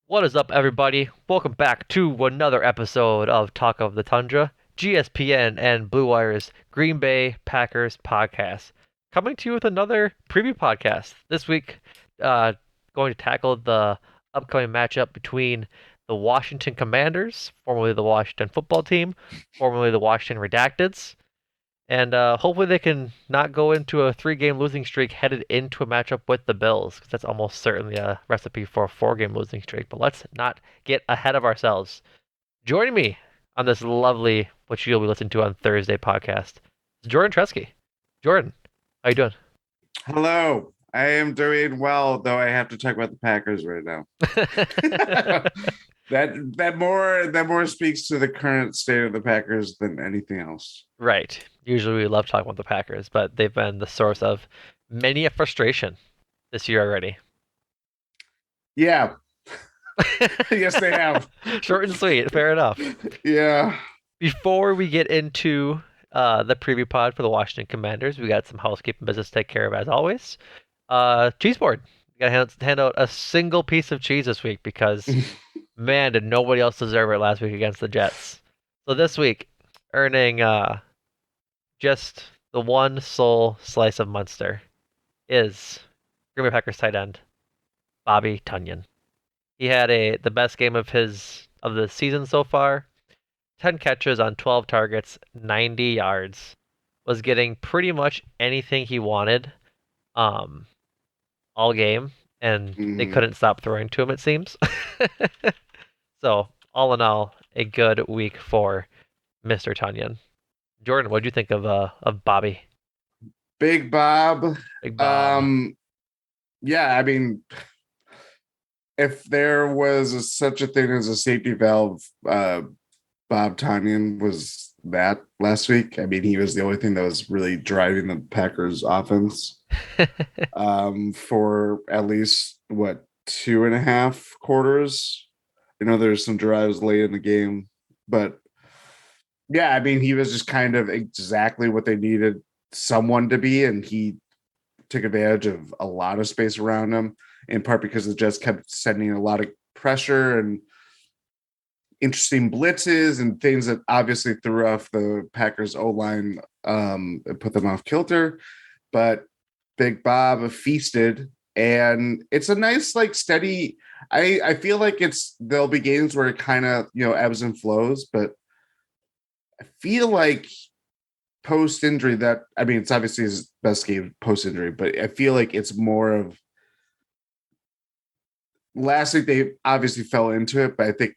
What is up, everybody? Welcome back to another episode of Talk of the Tundra, GSPN and Blue Wire's Green Bay Packers podcast. Coming to you with another preview podcast. This week, going to tackle the upcoming matchup between the Washington Commanders, formerly the Washington football team, formerly the Washington Redacteds, and hopefully they can not go into a three-game losing streak headed into a matchup with the Bills, because that's almost certainly a recipe for a four-game losing streak. But let's not get ahead of ourselves. Joining me on this lovely, what you'll be listening to on Thursday podcast, is Jordan Tresky. Jordan, how you doing? Hello. I am doing well, though I have to talk about the Packers right now. That more speaks to the current state of the Packers than anything else. Right. Usually we love talking about the Packers, but they've been the source of many a frustration this year already. Yeah, yes, they have. Short and sweet. Fair enough. Yeah. Before we get into the preview pod for the Washington Commanders, we got some housekeeping business to take care of as always. Cheese board. We gotta hand out a single piece of cheese this week because man, did nobody else deserve it last week against the Jets. So this week, earning just the one sole slice of Munster is Green Bay Packers tight end Bobby Tunyon. He had the best game of the season so far. 10 catches on 12 targets, 90 yards. Was getting pretty much anything he wanted um, all game, and they Mhm. couldn't stop throwing to him, it seems. So, all in all, a good week for Mr. Tunyon. Jordan, what do you think of Bobby? Big Bob. Big Bob. Um, yeah, I mean, if there was such a thing as a safety valve, Bob Tonyan was that last week. I mean, he was the only thing that was really driving the Packers offense for at least what 2.5 quarters. There's some drives late in the game, but yeah, I mean, he was just kind of exactly what they needed someone to be, and he took advantage of a lot of space around him, in part because the Jets kept sending a lot of pressure and interesting blitzes and things that obviously threw off the Packers O line and put them off kilter. But Big Bob feasted, and it's a nice, like, steady. I feel like there'll be games where it kind of ebbs and flows, but I feel like post injury that I mean it's obviously his best game post injury, but I feel like it's more of last week they obviously fell into it, but I think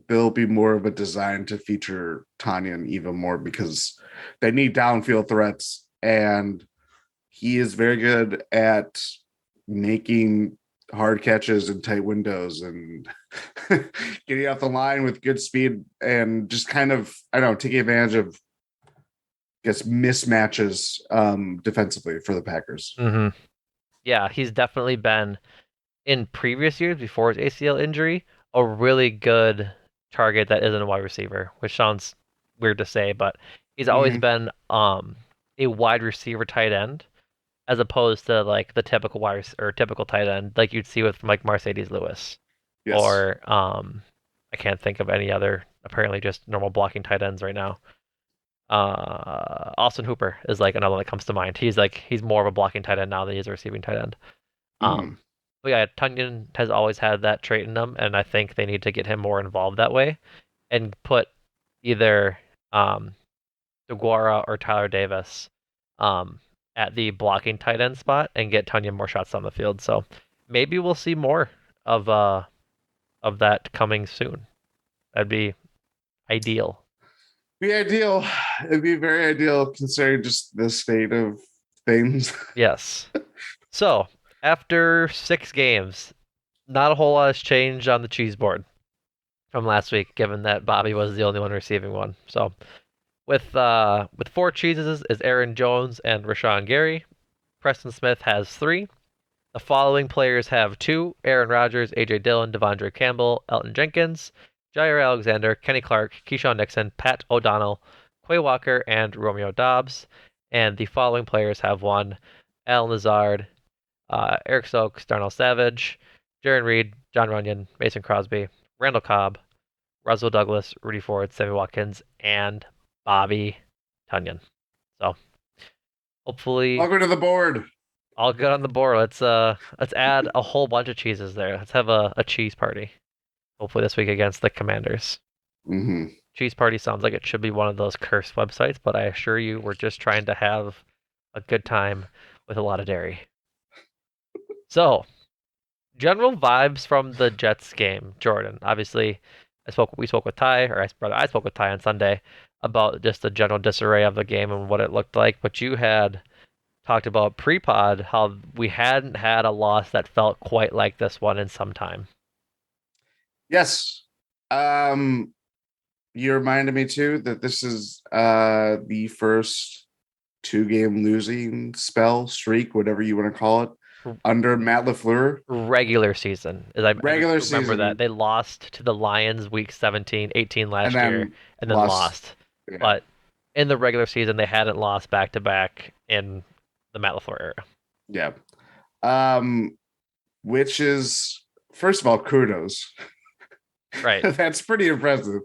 there'll be more of a design to feature Tanyan even more because they need downfield threats, and he is very good at making hard catches in tight windows and getting off the line with good speed and just kind of, I don't know, taking advantage of, I guess, mismatches defensively for the Packers. Hmm. Yeah, he's definitely been in previous years before his ACL injury a really good target that isn't a wide receiver, which sounds weird to say, but he's always Mm-hmm. been a wide receiver tight end as opposed to like the typical or typical tight end like you'd see with like Mercedes Lewis Yes. or I can't think of any other apparently just normal blocking tight ends right now. Austin Hooper is like another one that comes to mind. He's more of a blocking tight end now than he's a receiving tight end. Mm-hmm. But yeah, Tunyon has always had that trait in him, and I think they need to get him more involved that way and put either um, DeGuara or Tyler Davis um, at the blocking tight end spot and get Tunyon more shots on the field. So maybe we'll see more of uh of that coming soon. That'd be ideal. Be ideal. It'd be very ideal considering just the state of things. Yes. So after 6 games, not a whole lot has changed on the cheese board from last week, given that Bobby was the only one receiving one. So with 4 cheeses is Aaron Jones and Rashawn Gary. Preston Smith has 3. The following players have 2: Aaron Rodgers, AJ Dillon, Devondre Campbell, Elton Jenkins, Jair Alexander, Kenny Clark, Keyshawn Nixon, Pat O'Donnell, Quay Walker, and Romeo Dobbs. And the following players have 1: Al Lazard, Eric Stokes, Darnell Savage, Jaron Reed, John Runyon, Mason Crosby, Randall Cobb, Russell Douglas, Rudy Ford, Sammy Watkins, and Bobby Tunyon. So hopefully Welcome to the board. all good on the board. Let's add a whole bunch of cheeses there. Let's have a cheese party. Hopefully this week against the Commanders. Mm-hmm. Cheese party sounds like it should be one of those cursed websites, but I assure you we're just trying to have a good time with a lot of dairy. So, general vibes from the Jets game, Jordan. Obviously, we spoke with Ty, or I spoke with Ty on Sunday about just the general disarray of the game and what it looked like. But you had talked about pre-pod how we hadn't had a loss that felt quite like this one in some time. Yes. You reminded me too that this is the first 2-game losing spell streak, whatever you want to call it, under Matt LaFleur. Regular season, as I just Regular remember that season, they lost to the Lions week 17, 18 and last year, then and then lost. lost. Yeah, But in the regular season, they hadn't lost back to back in the Matt LaFleur era. yeah. Which is, first of all, kudos. Right. That's pretty impressive.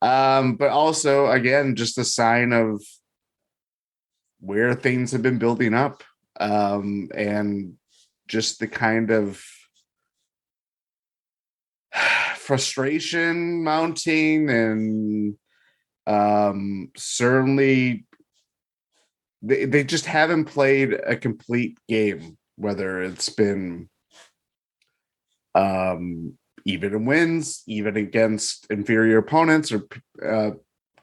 But also, again, just a sign of where things have been building up, and just the kind of frustration mounting, and certainly they just haven't played a complete game, whether it's been even in wins, even against inferior opponents, or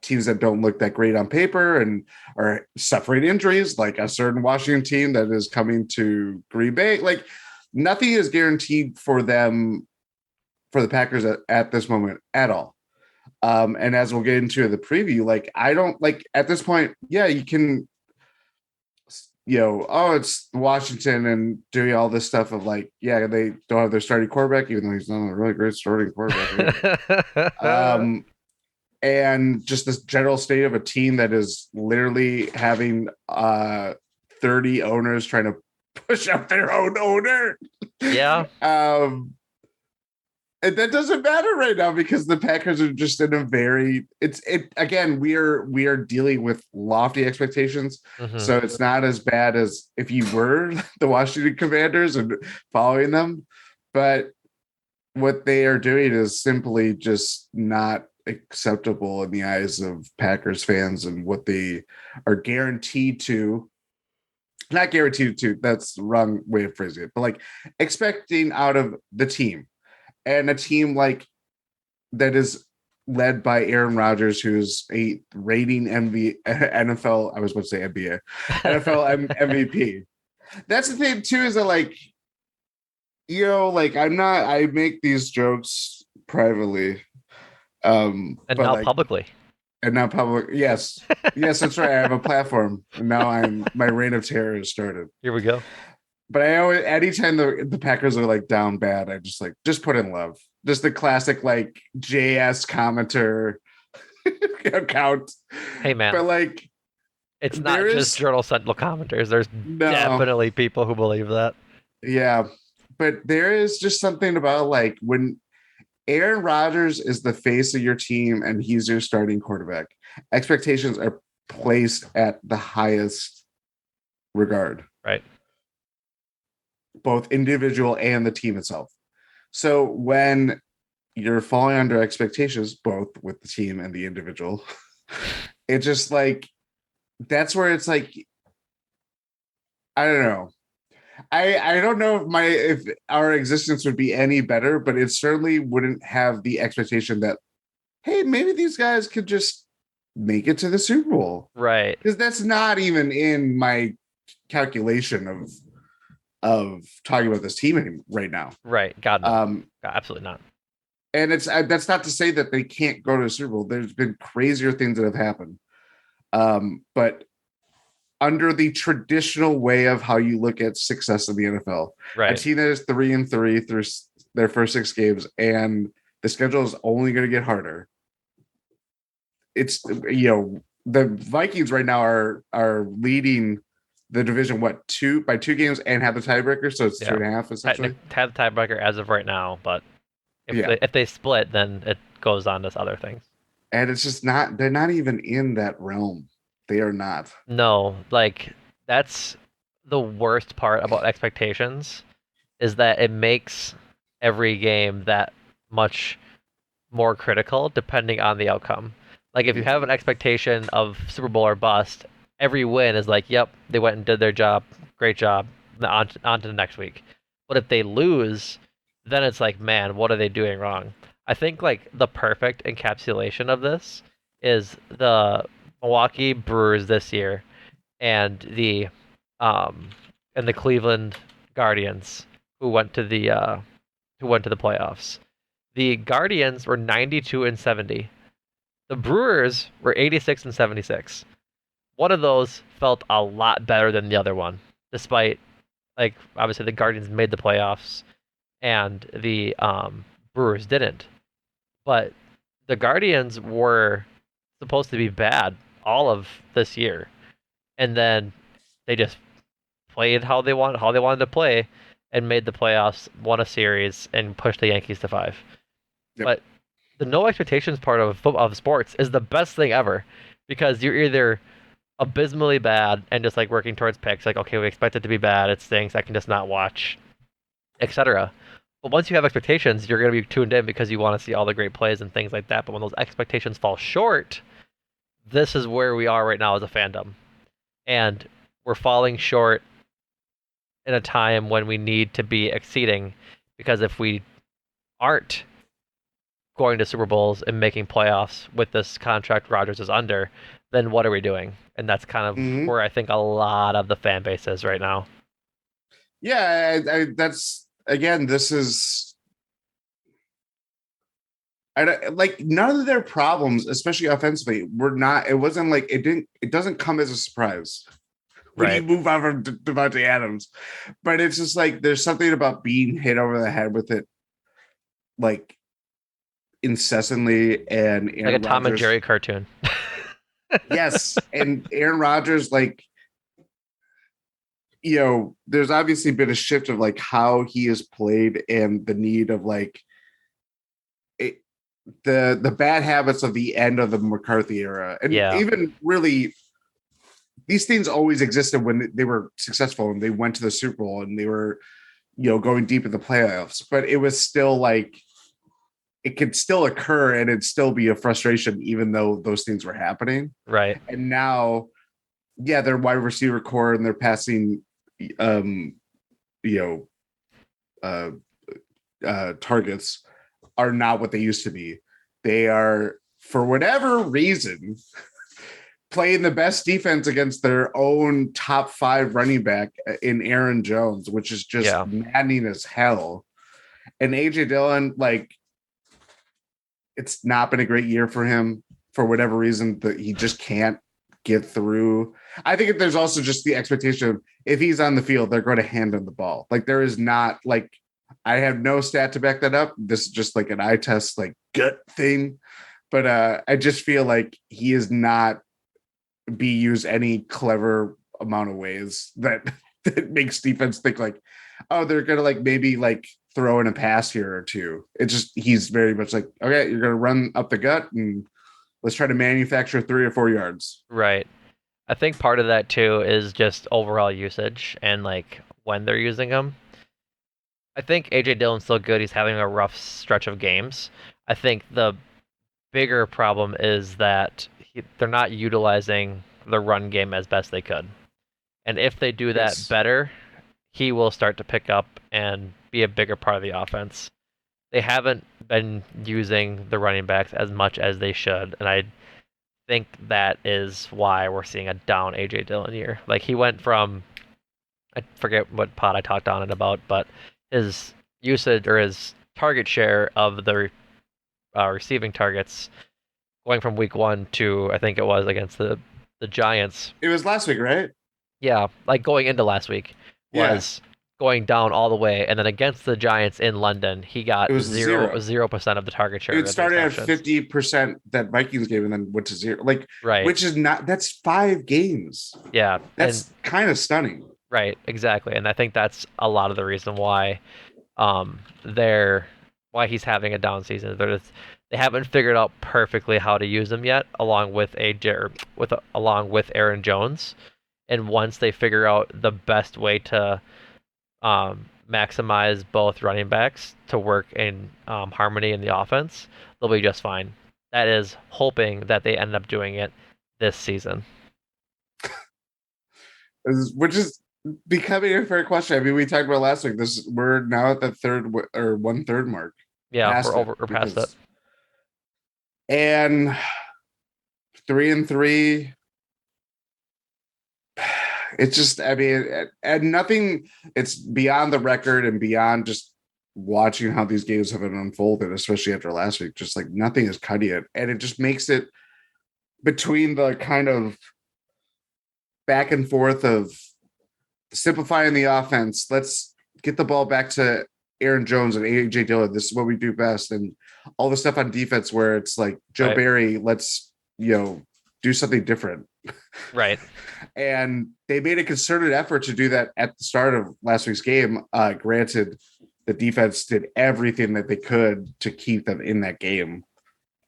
teams that don't look that great on paper and are suffering injuries, like a certain Washington team that is coming to Green Bay. Like, nothing is guaranteed for them, for the Packers at this moment at all. And as we'll get into the preview, like, I don't like at this point, yeah, you can, oh, it's Washington and doing all this stuff of like, yeah, they don't have their starting quarterback, even though he's not a really great starting quarterback. And just this general state of a team that is literally having 30 owners trying to push up their own owner. Yeah. And that doesn't matter right now because the Packers are just in a very again, we are dealing with lofty expectations. Mm-hmm. So it's not as bad as if you were the Washington Commanders and following them. But what they are doing is simply just not acceptable in the eyes of Packers fans, and what they are guaranteed to, not guaranteed to, that's the wrong way of phrasing it, but like expecting out of the team. And a team like that is led by Aaron Rodgers, who's a rating NFL. I was about to say NBA, NFL MVP. That's the thing too, is that like, like I make these jokes privately, And but now like, publicly. and now public. Yes, that's right. I have a platform, and now my reign of terror has started. Here we go. But I always, anytime the Packers are like down bad, I just put in love. Just the classic like JS commenter account. Hey man, But like, it's not there just is Journal Sentinel commenters. There's no, definitely people who believe that. yeah, but there is just something about like when Aaron Rodgers is the face of your team and he's your starting quarterback, expectations are placed at the highest regard, Right. both individual and the team itself. So when you're falling under expectations, both with the team and the individual, it's just like, that's where it's like, I don't know. I don't know if our existence would be any better, but it certainly wouldn't have the expectation that, hey, maybe these guys could just make it to the Super Bowl. Right. Because that's not even in my calculation of talking about this team right now. Right. God no. God, absolutely not. And that's not to say that they can't go to the Super Bowl. There's been crazier things that have happened. But under the traditional way of how you look at success in the NFL, Right. a team that is 3-3 through their first 6 games, and the schedule is only going to get harder. It's, the Vikings right now are leading the division by 2 games and have the tiebreaker, so it's 2.5 essentially. Have the tiebreaker as of right now, but Yeah. If they split, then it goes on to other things. And it's just not, they're not even in that realm. They are not. No, like that's the worst part about expectations is that it makes every game that much more critical depending on the outcome. Like if you have an expectation of Super Bowl or bust, every win is like, yep, they went and did their job, great job, on to the next week. But if they lose, then it's like, man, what are they doing wrong? I think like the perfect encapsulation of this is the Milwaukee Brewers this year and um the Cleveland Guardians who went to the playoffs. The Guardians were 92 and 70. The Brewers were 86 and 76. One of those felt a lot better than the other one, despite like obviously the Guardians made the playoffs and the Brewers didn't. But the Guardians were supposed to be bad all of this year, and then they just played how they wanted to play, and made the playoffs, won a series, and pushed the Yankees to five. Yep. But the no expectations part of sports is the best thing ever because you're either abysmally bad and just like working towards picks, like okay, we expect it to be bad, it stinks, I can just not watch, etc. But once you have expectations, you're going to be tuned in because you want to see all the great plays and things like that. But when those expectations fall short, this is where we are right now as a fandom, and we're falling short in a time when we need to be exceeding because if we aren't going to Super Bowls and making playoffs with this contract Rodgers is under, then what are we doing? And that's kind of Mm-hmm. where I think a lot of the fan base is right now. Yeah, that's again. This is like none of their problems, especially offensively, were not. It wasn't like it didn't. It doesn't come as a surprise when you Right. move on from Devontae Adams, but it's just like there's something about being hit over the head with it, like incessantly. And Like a Aaron Tom and Rodgers, Jerry cartoon. yes, and Aaron Rodgers, like there's obviously been a shift of like how he is played and the need of like it, the bad habits of the end of the McCarthy era, and Yeah. even really these things always existed when they were successful and they went to the Super Bowl and they were going deep in the playoffs, but it was still like it could still occur and it'd still be a frustration even though those things were happening. Right. And now, yeah, their wide receiver core and their passing um you know uh targets are not what they used to be. They are, for whatever reason, playing the best defense against their own top five running back in Aaron Jones, which is just Yeah. maddening as hell. And AJ Dillon, like, it's not been a great year for him for whatever reason that he just can't get through. I think there's also just the expectation of if he's on the field, they're going to hand him the ball. Like there is not like I have no stat to back that up. This is just like an eye test, like gut thing. But I just feel like he is not be used any clever amount of ways that that makes defense think like, oh, they're gonna like maybe like throw in a pass here or two. It's just he's very much like, okay, you're gonna run up the gut and let's try to manufacture 3 or 4 yards. Right. I think part of that too is just overall usage and like when they're using them. I think AJ Dillon's still good. He's having a rough stretch of games. I think the bigger problem is that they're not utilizing the run game as best they could. And if they do that Yes. better, he will start to pick up and be a bigger part of the offense. They haven't been using the running backs as much as they should, and I think that is why we're seeing a down AJ Dillon year. Like he went from I forget what pod I talked on it about, but his usage or his target share of the receiving targets going from week one to I think it was against the Giants. It was last week, right? Yeah, like going into last week Yeah. was going down all the way, and then against the Giants in London, he It got was zero zero. zero percent of the target share It of the started at receptions. 50% that Vikings game and then went to zero. Like, Right. which is not that's 5 games. Yeah, and That's kind of stunning. right, exactly, and I think that's a lot of the reason why they're why he's having a down season. They haven't figured out perfectly how to use him yet, along with along with Aaron Jones. And once they figure out the best way to maximize both running backs to work in harmony in the offense, they'll be just fine. That is hoping that they end up doing it this season. Which is becoming a fair question. I mean, we talked about last week. We're now at the or 1/3 mark, Yeah, past it we're past it. because and 3-3. It's just, I mean, and nothing. It's beyond the record and beyond just watching how these games have been unfolded, especially after last week. Just like nothing is cutting it, and it just makes it between the kind of back and forth of simplifying the offense. Let's get the ball back to Aaron Jones and AJ Dillon. This is what we do best. And all the stuff on defense where it's like Joe Right. Barry, let's, do something different. Right. And they made a concerted effort to do that at the start of last week's game. Granted, the defense did everything that they could to keep them in that game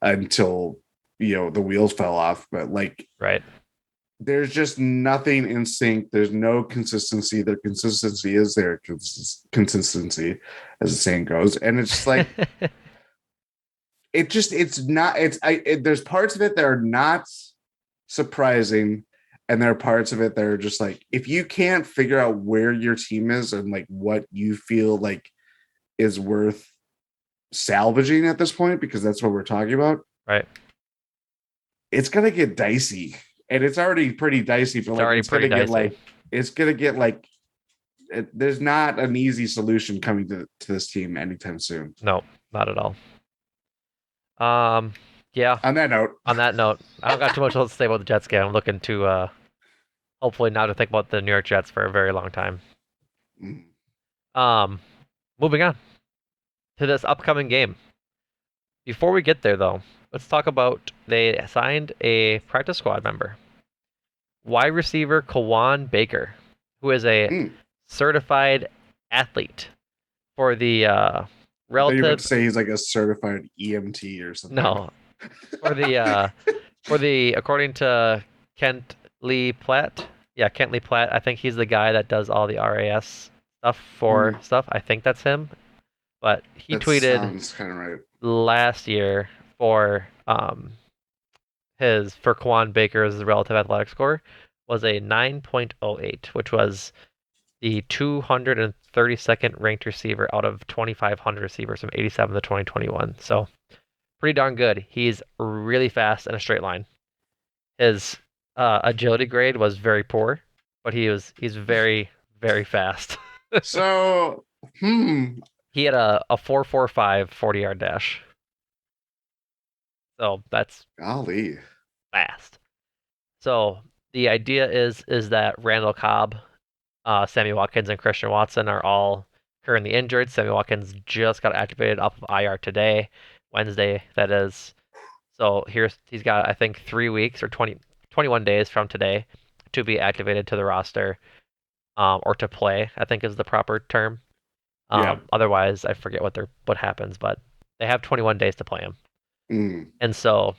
until, the wheels fell off. But like, Right. there's just nothing in sync. There's no consistency. The consistency is their consistency, as the saying goes. And it's just like, it's not, there's parts of it that are not surprising. And there are parts of it that are just like, if you can't figure out where your team is and like what you feel like is worth salvaging at this point, because that's what we're talking about, Right. it's going to get dicey. And it's already pretty dicey, but It's like, already pretty dicey. it's going to get like, there's not an easy solution coming to this team anytime soon. No, not at all. Yeah. On that note, On that note, I don't got too much else to say about the Jets game. I'm looking to hopefully not to think about the New York Jets for a very long time. mm, Um, moving on to this upcoming game. Before we get there, though, let's talk about they signed a practice squad member, wide receiver Kawan Baker, who is a mm. certified athlete for the I thought you were about relative. to say he's like a certified EMT or something. No, for the according to Kent Lee Platt. Yeah, Kent Lee Platt. I think he's the guy that does all the RAS stuff for Mm, stuff. I think that's him. But he that tweeted sounds kind of right. last year for for Kwan Baker's relative athletic score was a 9.08, which was the 232nd ranked receiver out of 2,500 receivers from 87 to 2021. So pretty darn good. He's really fast in a straight line. His agility grade was very poor, but he's very very fast. So, He had a 4.45 40-yard dash. So that's golly. fast. So the idea is that Randall Cobb, Sammy Watkins, and Christian Watson are all currently injured. Sammy Watkins just got activated off of IR today, Wednesday, that is. So he's got, I think, 3 weeks or 21 days from today to be activated to the roster, or to play, I think is the proper term. Yeah. Otherwise, I forget what happens, but they have 21 days to play him. Mm, And so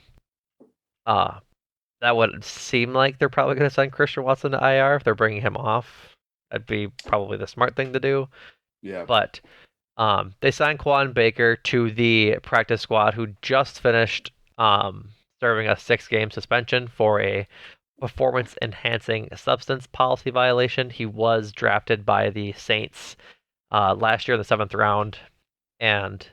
uh, that would seem like they're probably going to send Christian Watson to IR if they're bringing him off. That'd be probably the smart thing to do. yeah. But they signed Quan Baker to the practice squad, who just finished serving a 6-game suspension for a performance-enhancing substance policy violation. He was drafted by the Saints last year in the 7th round, and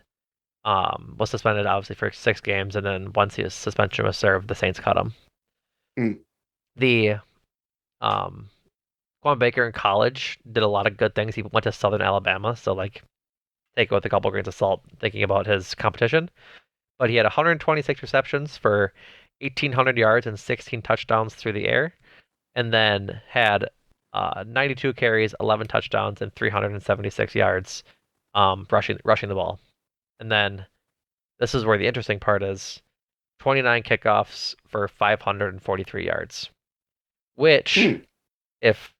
was suspended obviously for 6 games. And then once his suspension was served, the Saints cut him. Mm, The um, Quan Baker in college did a lot of good things. He went to Southern Alabama, so like take it with a couple grains of salt thinking about his competition. But he had 126 receptions for 1,800 yards and 16 touchdowns through the air, and then had 92 carries, 11 touchdowns, and 376 yards rushing the ball. And then this is where the interesting part is: 29 kickoffs for 543 yards, which, mm. if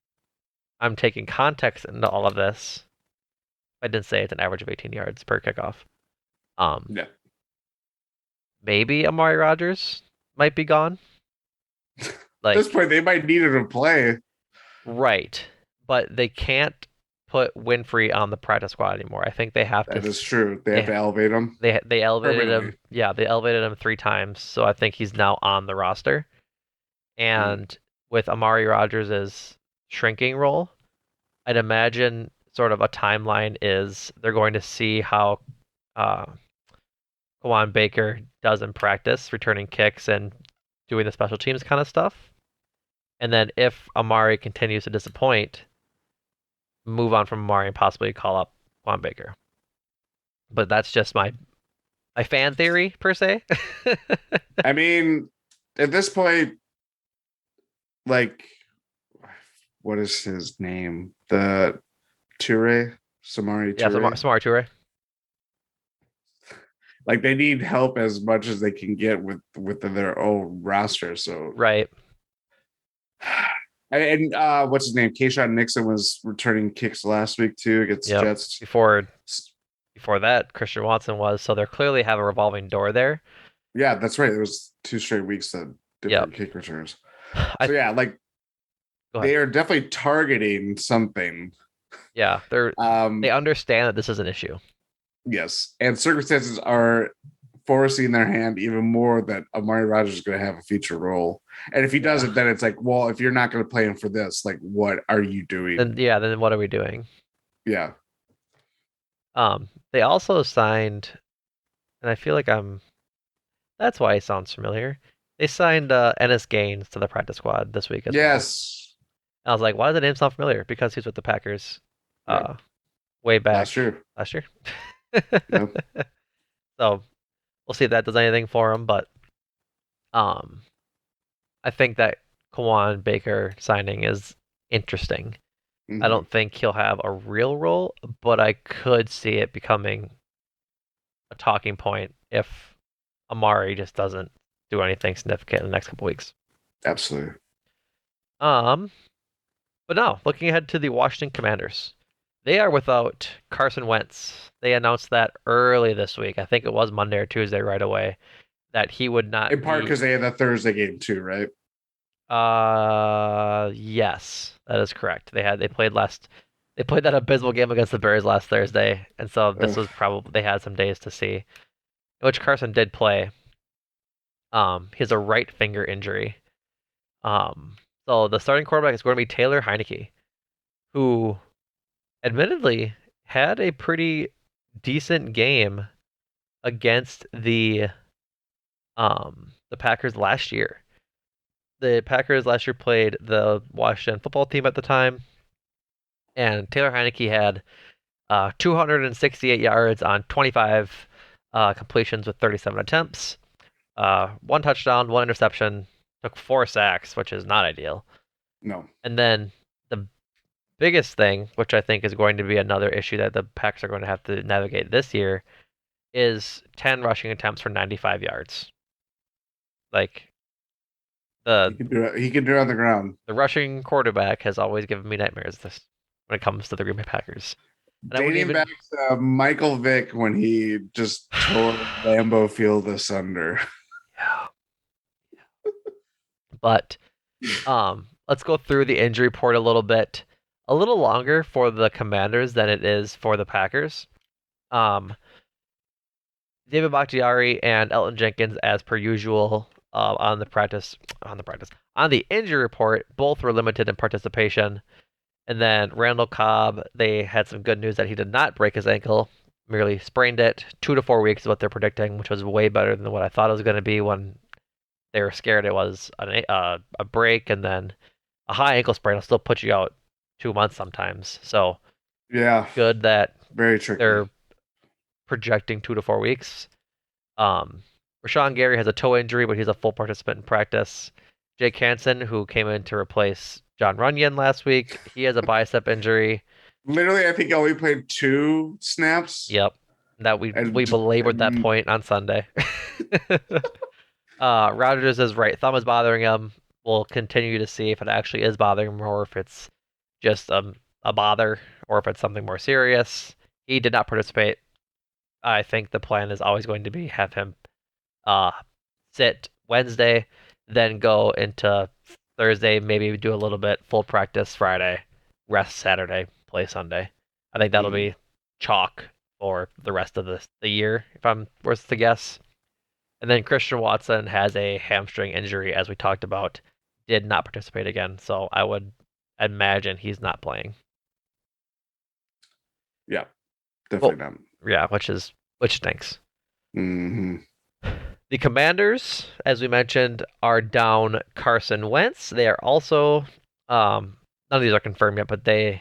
I'm taking context into all of this, I didn't say it's an average of 18 yards per kickoff. Um, Yeah. maybe Amari Rogers might be gone. At this Like, point, they might need him to play. right. But they can't put Winfrey on the practice squad anymore. I think they have to That is true. They have they to elevate him they elevated permanently. him. Yeah, they elevated him 3 times, so I think he's now on the roster. Mm. And with Amari Rogers' shrinking role, I'd imagine sort of a timeline is they're going to see how uh, Kawan Baker does in practice, returning kicks and doing the special teams kind of stuff. And then if Amari continues to disappoint, move on from Amari and possibly call up Kawan Baker. But that's just my fan theory per se. I mean, at this point, like, what is his name? The Ture, Samari Yeah, Ture. Samar Toure. Like they need help as much as they can get with their own roster. So Right. and what's his name? Kayshawn Nixon was returning kicks last week too against Yep. Jets. Before that, Christian Watson was, so they clearly have a revolving door there. Yeah, that's right. It was 2 straight weeks of Yep. different kick returns. I So yeah, like Go ahead. they are definitely targeting something. Yeah, they Um, understand that this is an issue. yes, and circumstances are forcing their hand even more that Amari Rogers is going to have a future role. And if he Yeah. doesn't, then it's like, well, if you're not going to play him for this, like, what are you doing? Then what are we doing? Yeah. They also signed, and I feel like that's why he sounds familiar. They signed Ennis Gaines to the practice squad this week as well. Yes. And I was like, why does the name sound familiar? Because he's with the Packers, Yeah. uh, way Last back year. last year. Yeah. So we'll see if that does anything for him, but um, I think that Kawan Baker signing is interesting. I Mm-hmm. don't think he'll have a real role, but I could see it becoming a talking point if Amari just doesn't do anything significant in the next couple weeks. Absolutely. Um, but now looking ahead to the Washington Commanders, they are without Carson Wentz. They announced that early this week. I think it was Monday or Tuesday right away that he would In not part be. because they had the Thursday game too, right? Yes, that is correct. They played that abysmal game against the Bears last Thursday, and so this Ugh. was probably they had some days to see, which Carson did play. He has a right finger injury. So the starting quarterback is going to be Taylor Heinicke, who admittedly had a pretty decent game against the Packers last year. The Packers last year played the Washington football team at the time, and Taylor Heinicke had 268 yards on 25 completions with 37 attempts, one touchdown, one interception, took 4 sacks, which is not ideal. No. And then the biggest thing, which I think is going to be another issue that the Packers are going to have to navigate this year, is 10 rushing attempts for 95 yards. Like He the can do it. He can do it on the ground. the rushing quarterback has always given me nightmares this when it comes to the Green Bay Packers. And I wouldn't Dating back even to Michael Vick when he just tore Lambeau Field asunder. yeah. But let's go through the injury report a little bit. A little longer for the Commanders than it is for the Packers. Um, David Bakhtiari and Elton Jenkins, as per usual, on the injury report, both were limited in participation. And then Randall Cobb, they had some good news that he did not break his ankle, merely sprained it. 2 to 4 weeks is what they're predicting, which was way better than what I thought it was going to be when they were scared it was a break, and then a high ankle sprain will still put you out 2 months sometimes. So Yeah, good that very tricky. they're projecting 2 to 4 weeks. Rashawn Gary has a toe injury, but he's a full participant in practice. Jake Hansen, who came in to replace John Runyon last week, he has a bicep injury. Literally, I think he only played 2 snaps, Yep, that we and, belabored that and point on Sunday. Rogers' right thumb is bothering him. We'll continue to see if it actually is bothering him or if it's just a bother or if it's something more serious. He did not participate I think the plan is always going to be have him uh sit Wednesday, then go into Thursday, maybe do a little bit, full practice Friday, rest Saturday, play Sunday. I think that'll Mm, be chalk for the rest of the year, if I'm worth to guess. And then Christian Watson has a hamstring injury, as we talked about, did not participate again. So I would imagine he's not playing. yeah, Well, definitely not. yeah, which stinks. Hmm. The Commanders, as we mentioned, are down Carson Wentz. They are also none of these are confirmed yet, but they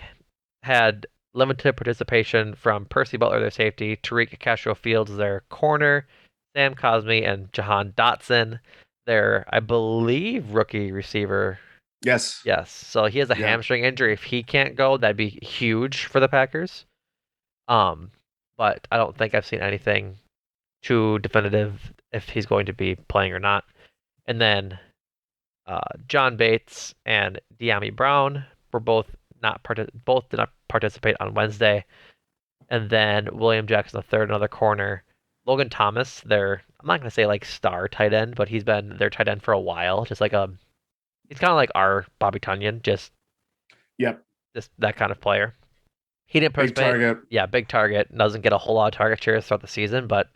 had limited participation from Percy Butler, their safety, Tariq Castro Fields, their corner, Sam Cosmi, and Jahan Dotson, their, I believe, rookie receiver. Yes. Yes, so he has a Yeah. hamstring injury. If he can't go, that'd be huge for the Packers. Um, but I don't think I've seen anything too definitive if he's going to be playing or not. And then John Bates and Deami Brown were both did not participate on Wednesday. And then William Jackson III, another corner. Logan Thomas, their, I'm not gonna say like star tight end, but he's been their tight end for a while. Just like he's kind of like our Bobby Tunyon, Yep. just that kind of player. He didn't Big participate. target. Yeah, big target. Doesn't get a whole lot of target shares throughout the season, but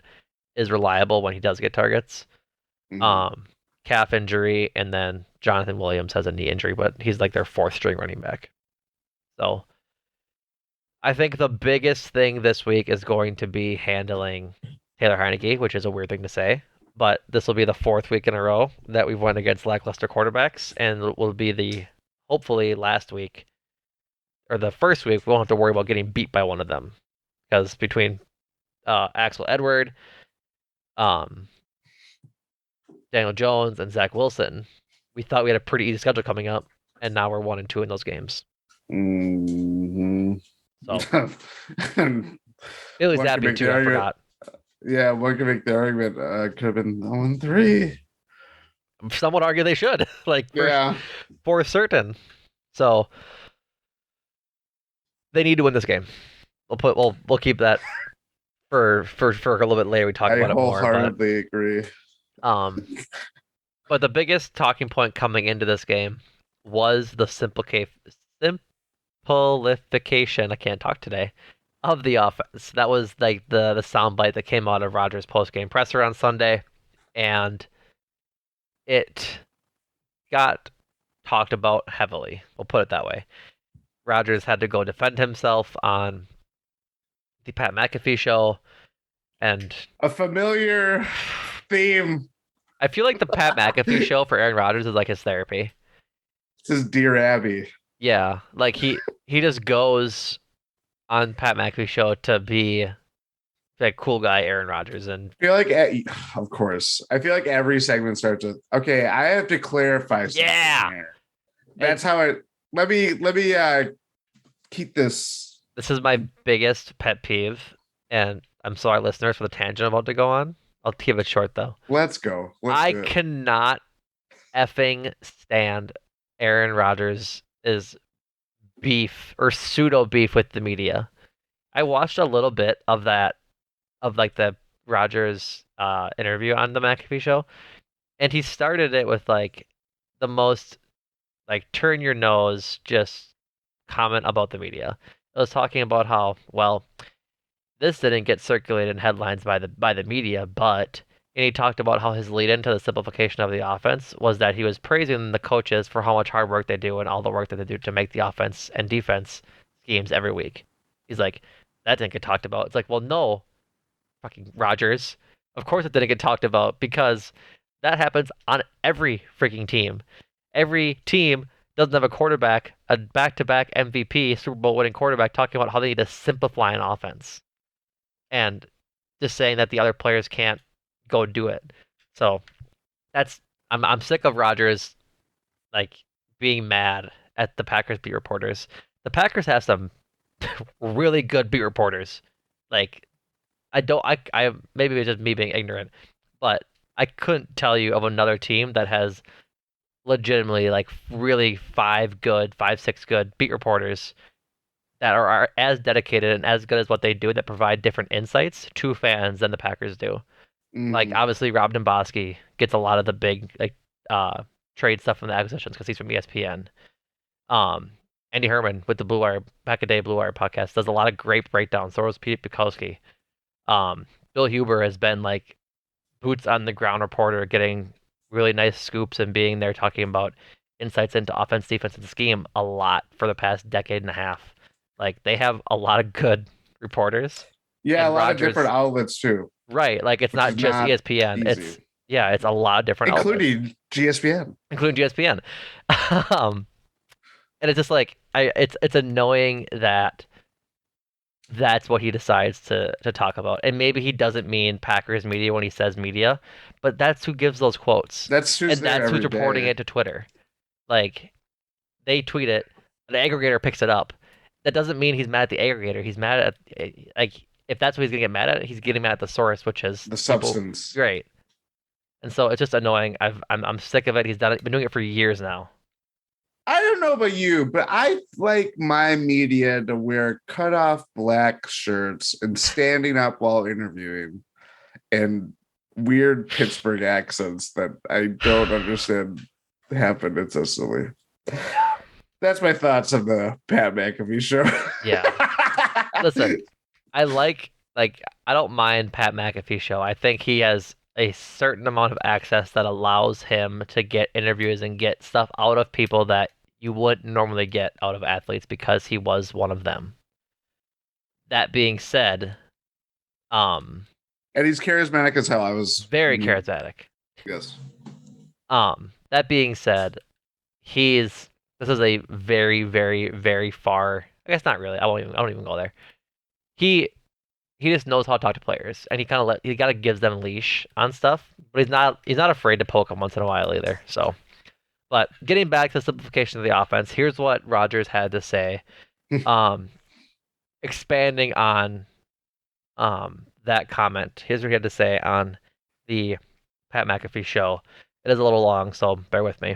is reliable when he does get targets. Hmm. Um, Calf injury, and then Jonathan Williams has a knee injury, but he's like their fourth string running back. So I think the biggest thing this week is going to be handling Taylor Heinicke, which is a weird thing to say, but this will be the fourth week in a row that we've won against lackluster quarterbacks, and will be the hopefully last week or the first week we won't have to worry about getting beat by one of them because between Axel Edward, um, Daniel Jones, and Zach Wilson, we thought we had a pretty easy schedule coming up, and now we're 1-2 in those games. Hmm. So And it was one that could big make too. the I argument. forgot. Yeah, one could make the argument. Could have been 0-3. Some would argue they should, like Yeah. for certain. So they need to win this game. We'll keep that for a little bit later. We talk I about it more, wholeheartedly agree. um, but the biggest talking point coming into this game was the simplification. I can't talk today of the offense. That was like the soundbite that came out of Rodgers' post game presser on Sunday, and it got talked about heavily. We'll put it that way. Rodgers had to go defend himself on the Pat McAfee show, and A familiar theme. I feel like the Pat McAfee show for Aaron Rodgers is like his therapy. This is Dear Abby. Yeah, like he just goes on Pat McAfee show to be that cool guy Aaron Rodgers, and I feel like, of course, I feel like every segment starts with, okay, I have to clarify something yeah, here. and That's how it. Let me keep this. this is my biggest pet peeve, and I'm sorry, listeners, for the tangent I'm about to go on. I'll keep it short though. Let's go. Let's I do it. cannot effing stand Aaron Rodgers' is beef or pseudo beef with the media. I watched a little bit of that of like the Rodgers interview on the McAfee show, and he started it with like the most like turn your nose just comment about the media. It was talking about how well this didn't get circulated in headlines by the media, but and he talked about how his lead into the simplification of the offense was that he was praising the coaches for how much hard work they do and all the work that they do to make the offense and defense schemes every week. He's like, that didn't get talked about. It's like, well, no, fucking Rodgers. Of course it didn't get talked about because that happens on every freaking team. Every team doesn't have a quarterback, a back-to-back MVP, Super Bowl winning quarterback, talking about how they need to simplify an offense and just saying that the other players can't go do it. So that's I'm sick of Rodgers like being mad at the Packers beat reporters. The Packers have some really good beat reporters. Like I maybe it's just me being ignorant, but I couldn't tell you of another team that has legitimately like really five, six good beat reporters that are as dedicated and as good as what they do that provide different insights to fans than the Packers do. Like Hmm. obviously Rob Dombrowski gets a lot of the big like trade stuff from the acquisitions because he's from ESPN. Um, Andy Herman with the Blue Wire Pack a Day Blue Wire podcast does a lot of great breakdowns. So does Pete Bukowski. Um, Bill Huber has been like boots on the ground reporter, getting really nice scoops and being there talking about insights into offense, defense, and scheme a lot for the past decade and a half. Like they have a lot of good reporters, Yeah, a and lot of different Rogers, outlets too, right? Like it's which not is just not ESPN. easy, It's a lot of different outlets, including GSPN. including GSPN. um, and it's just like it's annoying that that's what he decides to talk about. And maybe he doesn't mean Packers media when he says media, but that's who gives those quotes. That's who's And there that's who's every reporting day. it to Twitter. Like they tweet it, the aggregator picks it up. That doesn't mean he's mad at the aggregator. He's mad at like if that's what he's gonna get mad at, he's getting mad at the source, which is The people. substance. Great. And so it's just annoying. I'm sick of it. He's done it, been doing it for years now. I don't know about you, but I like my media to wear cut off black shirts and standing up while interviewing and weird Pittsburgh accents that I don't understand happen incessantly. Yeah. That's my thoughts on the Pat McAfee show. Yeah. Listen, I like I don't mind Pat McAfee show. I think he has a certain amount of access that allows him to get interviews and get stuff out of people that you wouldn't normally get out of athletes because he was one of them. That being said, um, And he's charismatic as hell. I was, very charismatic. yes. That being said, he's this is a very, very, very far. I guess not really. I won't even go there. He he just knows how to talk to players, and he kind of gives them a leash on stuff. But he's not afraid to poke them once in a while either. So, but getting back to the simplification of the offense, here's what Rogers had to say. Um, Expanding on that comment, here's what he had to say on the Pat McAfee show. It is a little long, so bear with me.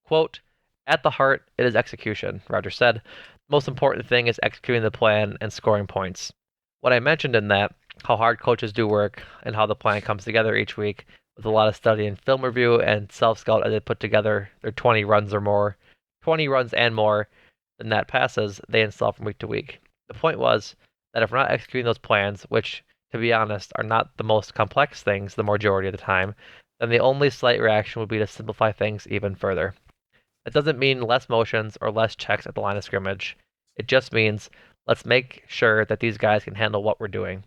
Quote, at the heart, it is execution, Rogers said. The most important thing is executing the plan and scoring points. What I mentioned in that, how hard coaches do work and how the plan comes together each week with a lot of study and film review and self scout as they put together their 20 runs or more, 20 runs and more than that passes they install from week to week. The point was that if we're not executing those plans, which, to be honest, are not the most complex things the majority of the time, then the only slight reaction would be to simplify things even further. That doesn't mean less motions or less checks at the line of scrimmage. It just means let's make sure that these guys can handle what we're doing.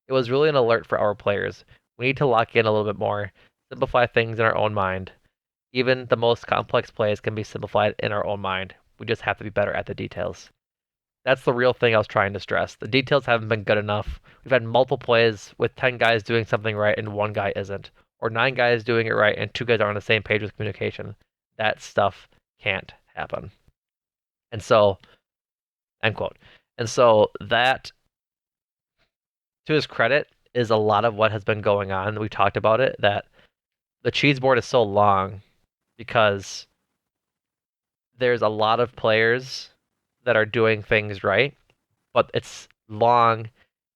It was really an alert for our players. We need to lock in a little bit more, simplify things in our own mind. Even the most complex plays can be simplified in our own mind. We just have to be better at the details. That's the real thing I was trying to stress. The details haven't been good enough. We've had multiple plays with 10 guys doing something right and one guy isn't, or 9 guys doing it right and 2 guys are on the same page with communication. That stuff can't happen. And so, end quote. And so that, to his credit, is a lot of what has been going on. We talked about it, that the cheese board is so long because there's a lot of players that are doing things right, but it's long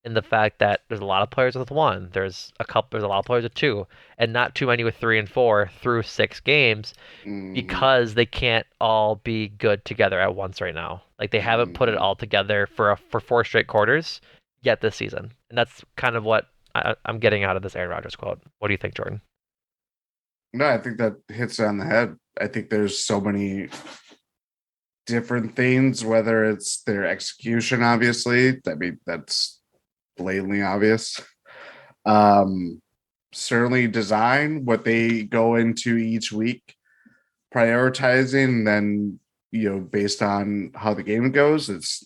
in the fact that there's a lot of players with one, there's a lot of players with two, and not too many with three and four through 6 games Mhm, because they can't all be good together at once right now. Like they haven't put it mhm. all together for 4 straight quarters yet this season, and that's kind of what I'm getting out of this Aaron Rodgers quote. What do you think, Jordan? No, I think that hits it on the head. I think there's so many different things, whether it's their execution, obviously. I mean, that's blatantly obvious. Um, Certainly design, what they go into each week, prioritizing, and then, based on how the game goes, it's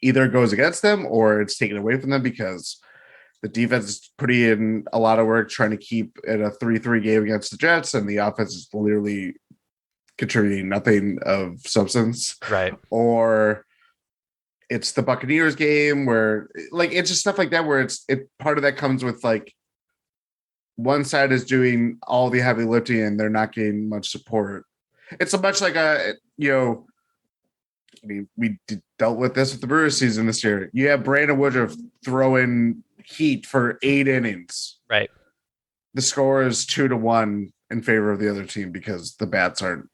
either it goes against them or it's taken away from them because the defense is putting in a lot of work trying to keep it a 3-3 game against the Jets, and the offense is literally contributing nothing of substance. Right. Or it's the Buccaneers game where, like, it's just stuff like that where it part of that comes with, like, one side is doing all the heavy lifting and they're not getting much support. It's a much like a I mean, dealt with this with the Brewers season this year. You have Brandon Woodruff throwing heat for 8 innings. Right. The score is 2-1 in favor of the other team because the bats aren't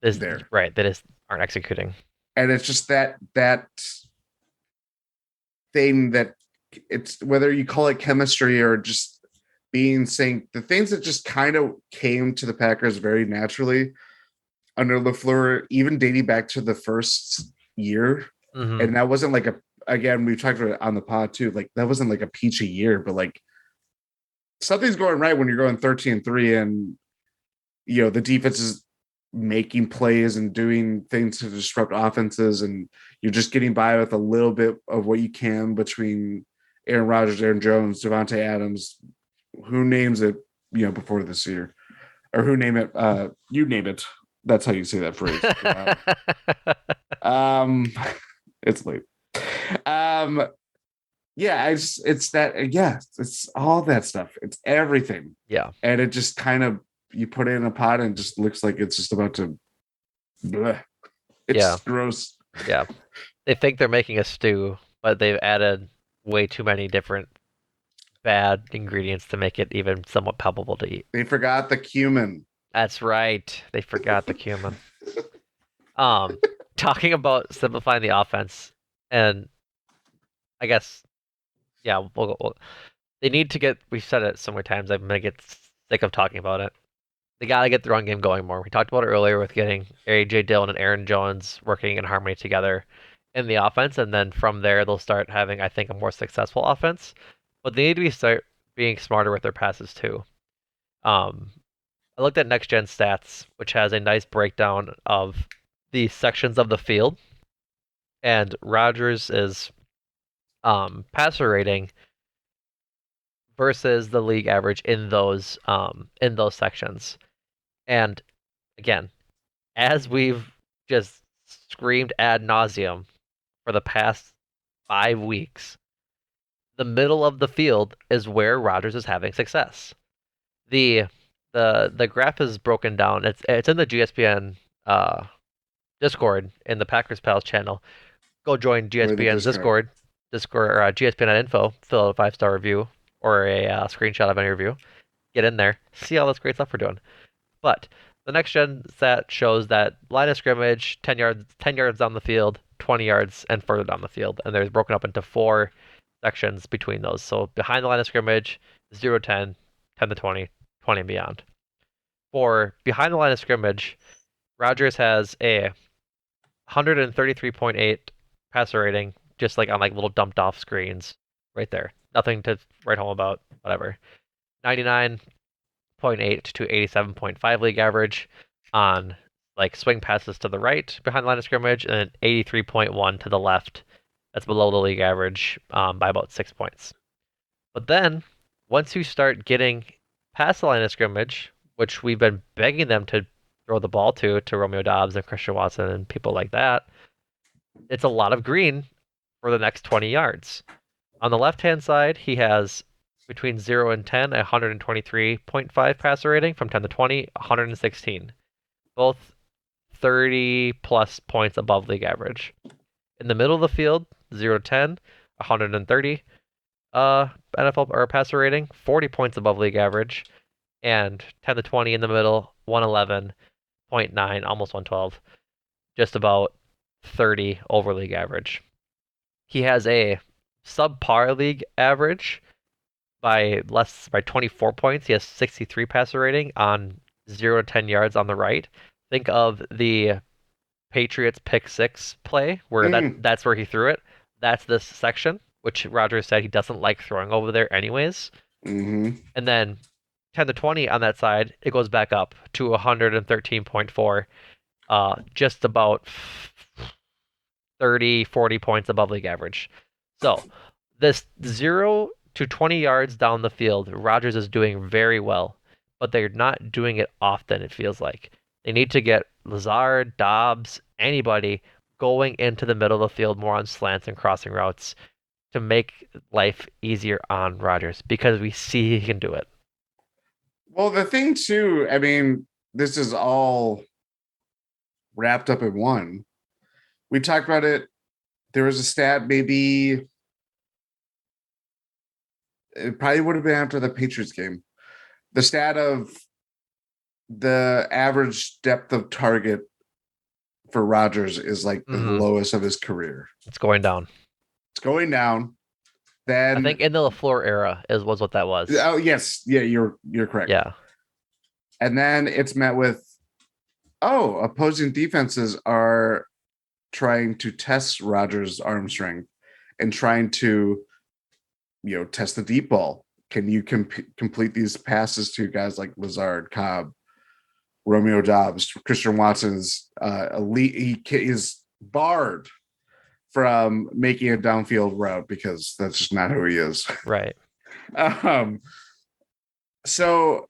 Is there. right. They just aren't executing. And it's just that thing that it's whether you call it chemistry or just being synced, the things that just kind of came to the Packers very naturally under LaFleur, even dating back to the first year. Mm-hmm. And that wasn't like again, we've talked about it on the pod too, like that wasn't like a peachy year, but like something's going right when you're going 13-3 and the defense is making plays and doing things to disrupt offenses, and you're just getting by with a little bit of what you can between Aaron Rodgers, Aaron Jones, Devontae Adams, who names it, before this year, or who name it, you name it. That's how you say that phrase. Um, it's late. Yeah, it's that. Yeah, it's all that stuff. It's everything. Yeah. And it just kind of you put it in a pot and it just looks like it's just about to. Bleh. It's Yeah. gross. Yeah. They think they're making a stew, but they've added way too many different bad ingredients to make it even somewhat palpable to eat. They forgot the cumin. That's right. They forgot the cumin. Um, Talking about simplifying the offense, and I guess yeah, they need to get. We've said it so many times. I'm gonna get sick of talking about it. They gotta get the run game going more. We talked about it earlier with getting AJ Dillon and Aaron Jones working in harmony together in the offense, and then from there they'll start having, I think, a more successful offense. But they need to start being smarter with their passes too. Um, I looked at Next Gen Stats, which has a nice breakdown of the sections of the field, and Rodgers is passer rating versus the league average in those sections. And again, as we've just screamed ad nauseum for the past 5 weeks, the middle of the field is where Rodgers is having success. The the graph is broken down. It's in the GSPN Discord in the Packers Pals channel. Go join Join the GSPN's Discord. Discord or GSPN.info. Fill out a 5-star review or a screenshot of any review. Get in there. See all this great stuff we're doing. But the next gen stat shows that line of scrimmage, 10 yards down the field, 20 yards and further down the field, and they're broken up into 4 sections between those. So behind the line of scrimmage, 0 to 10, 10 to 20, 20 and beyond. For behind the line of scrimmage, Rodgers has a 133.8 passer rating, just like on like little dumped off screens right there. Nothing to write home about, whatever. 99.8 to 87.5 league average on like swing passes to the right behind the line of scrimmage, and 83.1 to the left. That's below the league average by about 6 points. But then once you start getting past the line of scrimmage, which we've been begging them to throw the ball to Romeo Dobbs and Christian Watson and people like that, it's a lot of green for the next 20 yards. On the left-hand side, he has between 0 and 10, a 123.5 passer rating. From 10 to 20, 116. Both 30 plus points above league average. In the middle of the field, 0 to 10, 130 NFL or passer rating, 40 points above league average. And 10 to 20 in the middle, 111.9, almost 112. Just about 30 over league average. He has a subpar league average by 24 points. He has 63 passer rating on 0 to 10 yards on the right. Think of the Patriots pick six play where that's where he threw it. That's this section, which Rodgers said he doesn't like throwing over there anyways. Mm-hmm. And then 10 to 20 on that side, it goes back up to 113.4, just about 30, 40 points above league average. So this 0 to 20 yards down the field, Rodgers is doing very well, but they're not doing it often, it feels like. They need to get Lazard, Dobbs, anybody going into the middle of the field more on slants and crossing routes to make life easier on Rodgers because we see he can do it. Well, the thing too, I mean, this is all wrapped up in one. We talked about it. There was a stat, maybe it probably would have been after the Patriots game. The stat of the average depth of target for Rodgers is like the Hmm. lowest of his career. It's going down. It's going down. I think Then, in the LaFleur era was what that was. oh yes, yeah, you're correct. Yeah. And then it's met with, oh, opposing defenses are trying to test Rodgers' arm strength and trying to, test the deep ball. Can you complete these passes to guys like Lazard, Cobb, Romeo Dobbs? Christian Watson is elite. He is barred from making a downfield route because that's just not who he is. Right. um, so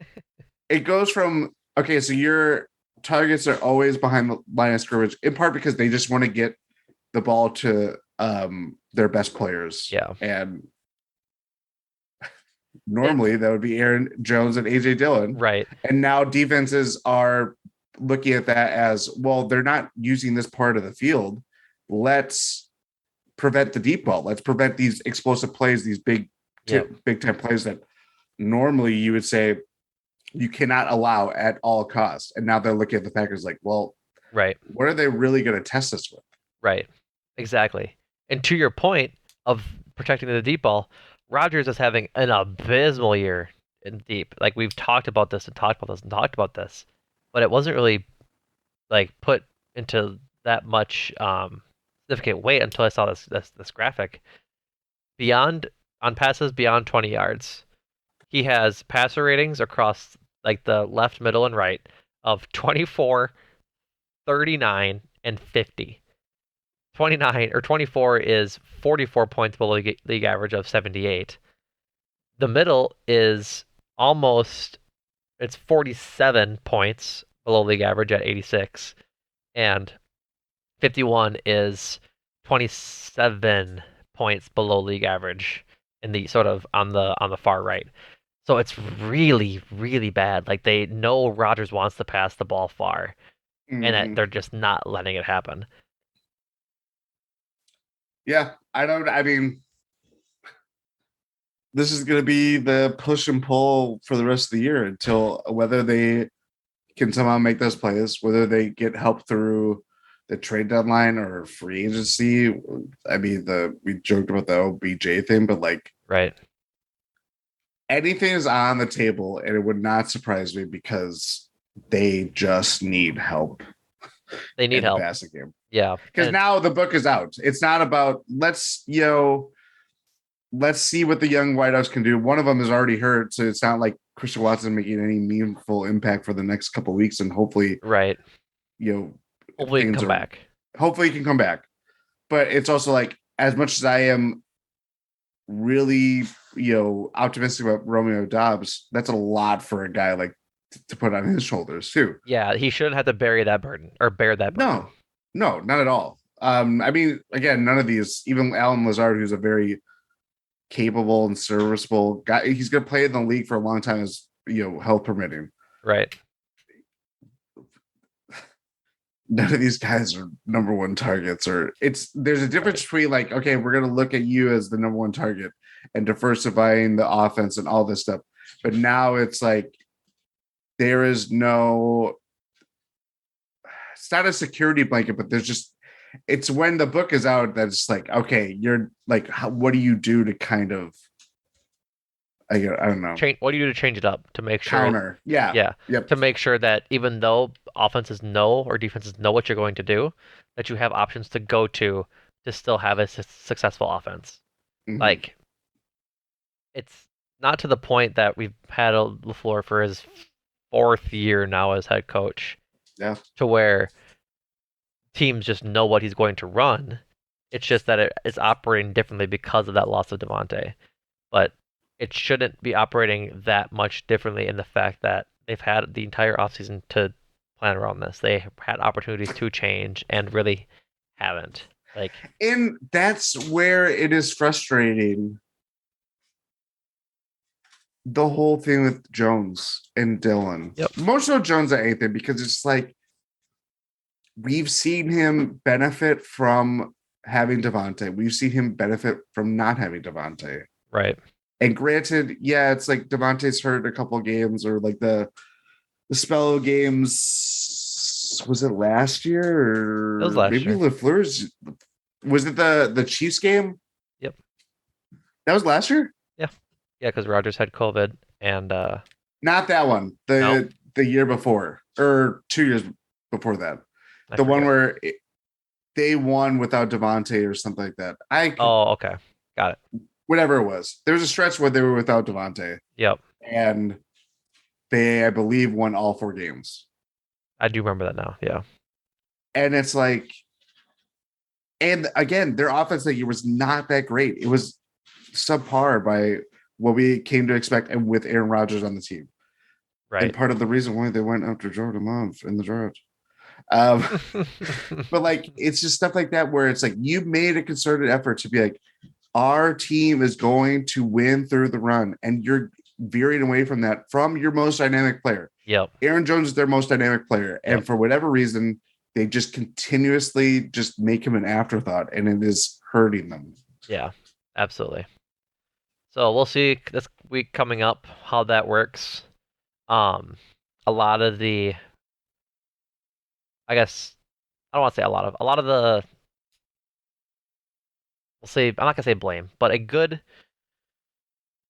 it goes from, okay, so your targets are always behind the line of scrimmage, in part because they just want to get the ball to their best players. Yeah. And It, normally that would be Aaron Jones and AJ Dillon. right. And now defenses are looking at that as, well, they're not using this part of the field. Let's prevent the deep ball. Let's prevent these explosive plays, these big time plays that normally you would say you cannot allow at all costs. And now they're looking at the Packers like, well, Right. what are they really going to test us with? Right. Exactly. And to your point of protecting the deep ball, Rodgers is having an abysmal year in deep. Like we've talked about this and talked about this and talked about this, but it wasn't really like put into that much significant weight until I saw this graphic. Beyond on passes beyond 20 yards, he has passer ratings across like the left, middle, and right of 24, 39, and 50. 29 or 24 is 44 points below league average of 78. The middle is almost it's 47 points below league average at 86, and 51 is 27 points below league average in the sort of on the far right. So it's really really bad. Like they know Rodgers wants to pass the ball far, and that Mm-hmm. they're just not letting it happen. Yeah, I mean, this is going to be the push and pull for the rest of the year until whether they can somehow make those plays, whether they get help through the trade deadline or free agency. I mean, we joked about the OBJ thing, but like Right. anything is on the table, and it would not surprise me because they just need help They need in the help. passing game. Yeah. Because now the book is out. It's not about let's see what the young wideouts can do. One of them is already hurt, so it's not like Christian Watson making any meaningful impact for the next couple of weeks, and hopefully, right. you know, Hopefully he can come back. Hopefully he can come back. But it's also like, as much as I am really, optimistic about Romeo Dobbs, that's a lot for a guy like to put on his shoulders too. Yeah, he shouldn't have to bury that burden or bear that burden. No, not at all. I mean, again, none of these, even Alan Lazard, who's a very capable and serviceable guy, he's going to play in the league for a long time, as health permitting. Right. None of these guys are number one targets, or there's a difference between like, okay, we're going to look at you as the number one target and diversifying the offense and all this stuff. But now it's like, there is no, it's not a security blanket, but it's when the book is out that it's like, okay, you're like, what do you do to kind of, I don't know. What do you do to change it up to make sure? Counter. Yeah. Yeah. Yep. To make sure that even though offenses know or defenses know what you're going to do, that you have options to go to still have a successful offense. Mm-hmm. Like, it's not to the point that we've had LaFleur for his fourth year now as head coach. Yeah. To where teams just know what he's going to run. It's just that it's operating differently because of that loss of Devontae. But it shouldn't be operating that much differently in the fact that they've had the entire offseason to plan around this. They had opportunities to change and really haven't. And that's where it is frustrating. The whole thing with Jones and Dillon. Yep. More so Jones than anything, because it's like, we've seen him benefit from having Devontae. We've seen him benefit from not having Devontae. Right. And granted, yeah, it's like Devontae's hurt a couple games, or like the spell of games. Was it last year, It was or last maybe year. LaFleur's? Was it the Chiefs game? Yep. That was last year. Yeah. Yeah, because Rogers had COVID and Not that one. no, The year before, or 2 years before that. I The one forget. where they won without Devontae or something like that. I could, Oh, okay. Got it. whatever it was. There was a stretch where they were without Devontae, Yep. and they, I believe, won all 4 games. I do remember that now. Yeah. And it's like, and again, their offense that year was not that great. It was subpar by what we came to expect, and with Aaron Rodgers on the team. And Right. part of the reason why they went after Jordan Love in the draft. Um, but like, it's just stuff like that where it's like you made a concerted effort to be like, our team is going to win through the run, and you're veering away from that from your most dynamic player. Yep. Aaron Jones is their most dynamic player, Yep. and for whatever reason, they just continuously just make him an afterthought, and it is hurting them. Yeah. Absolutely. So we'll see this week coming up how that works. A lot of the, I guess, I don't want to say a lot of the, we'll say, I'm not gonna say blame, but a good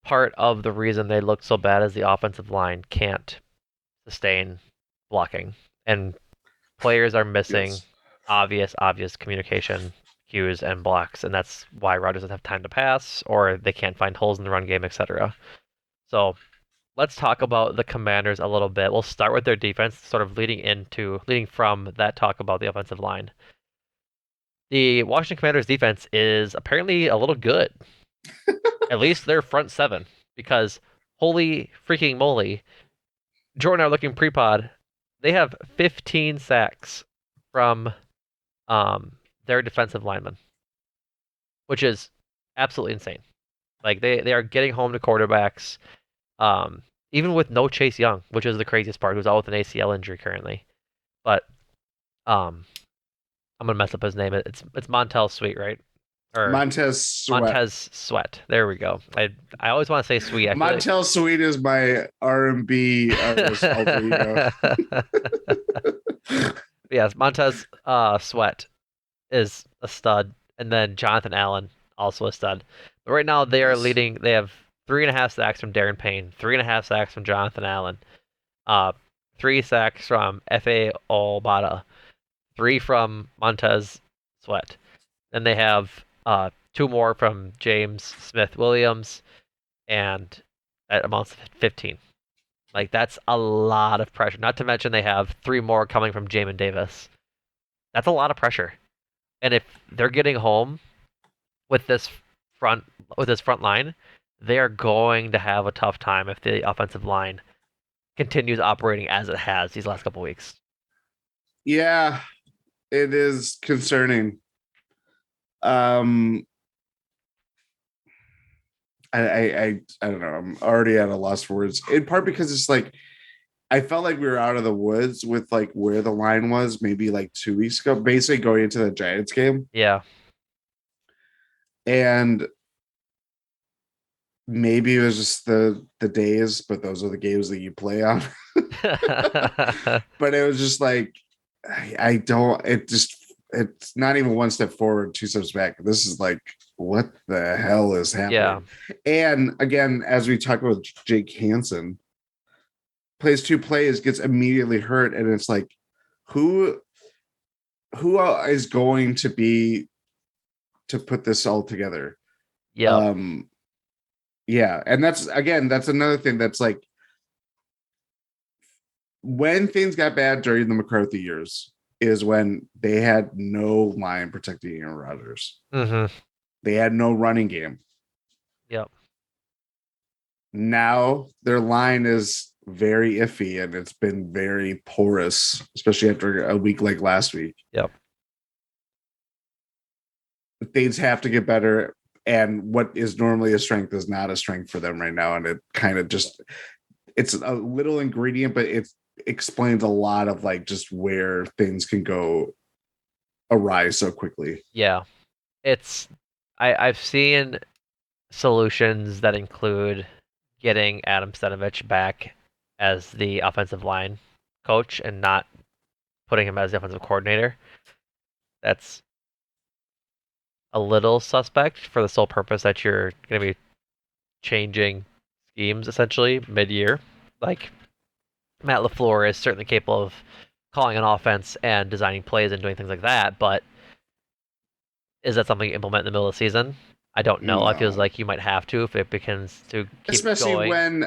part of the reason they look so bad is the offensive line can't sustain blocking, and players are missing Yes. obvious communication cues and blocks, and that's why Rodgers doesn't have time to pass, or they can't find holes in the run game, etc. So let's talk about the Commanders a little bit. We'll start with their defense, sort of leading from that talk about the offensive line. The Washington Commanders defense is apparently a little good. At least their front seven, because holy freaking moly, Jordan and I are looking pre-pod. They have 15 sacks from their defensive linemen, which is absolutely insane. Like they are getting home to quarterbacks, even with no Chase Young, which is the craziest part, who's out with an ACL injury currently. But um, I'm gonna mess up his name. It's Montez Sweet, right? Or Montez Sweat. Montez Sweat. There we go. I always want to say Sweet. I feel like Montez Sweet is my R&B artist alter ego. yes, Montez Sweat is a stud, and then Jonathan Allen also a stud. But right now they are Yes. leading. They have 3.5 sacks from Darren Payne, 3.5 sacks from Jonathan Allen, uh, 3 sacks from Fa Olbada, 3 from Montez Sweat. Then they have 2 more from James Smith Williams, and that amounts to 15. Like that's a lot of pressure. Not to mention they have 3 more coming from Jamin Davis. That's a lot of pressure. And if they're getting home with this front line, they are going to have a tough time if the offensive line continues operating as it has these last couple weeks. Yeah, it is concerning. Um, I don't know. I'm already at a loss for words. In part because it's like I felt like we were out of the woods with like where the line was maybe like 2 weeks ago, basically going into the Giants game. Yeah. And maybe it was just the days, but those are the games that you play on. But it was just like I don't. It just it's not even one step forward, 2 steps back. This is like what the hell is Yeah. happening? And again, as we talked about Jake Hansen, plays 2 plays, gets immediately hurt, and it's like who is going to be to put this all together? Yep. Um, yeah, and that's again, that's another thing that's like when things got bad during the McCarthy years is when they had no line protecting Aaron Rodgers. Mhm. They had no running game. Yep. Now their line is very iffy and it's been very porous, especially after a week like last week. Yep. Things have to get better. And what is normally a strength is not a strength for them right now. And it kind of just, it's a little ingredient, but explains a lot of like just where things can go awry so quickly. Yeah, it's I've seen solutions that include getting Adam Stenavich back as the offensive line coach and not putting him as the offensive coordinator. That's a little suspect for the sole purpose that you're going to be changing schemes essentially mid-year. Like Matt LaFleur is certainly capable of calling an offense and designing plays and doing things like that, but is that something you implement in the middle of the season? I don't know. It feels No, like you might have to if it begins to keep especially going. when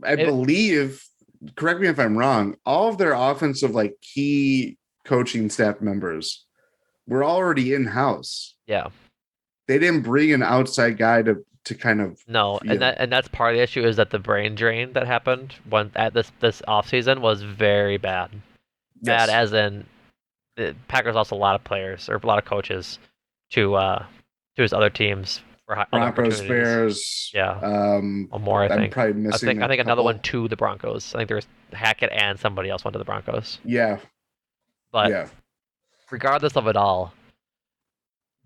I It, believe, correct me if I'm wrong, all of their offensive like key coaching staff members were already in house. yeah, They didn't bring an outside guy to kind of, no, you know, and that's part of the issue is that the brain drain that happened when at this off season was very bad. Bad yes, as in the Packers lost a lot of players or a lot of coaches to his other teams for other Broncos, opportunities. Bears. Yeah, one more I I'm think. probably I missing think a I think another one couple. to the Broncos. I think there was Hackett and somebody else went to the Broncos. Yeah, But yeah. regardless of it all,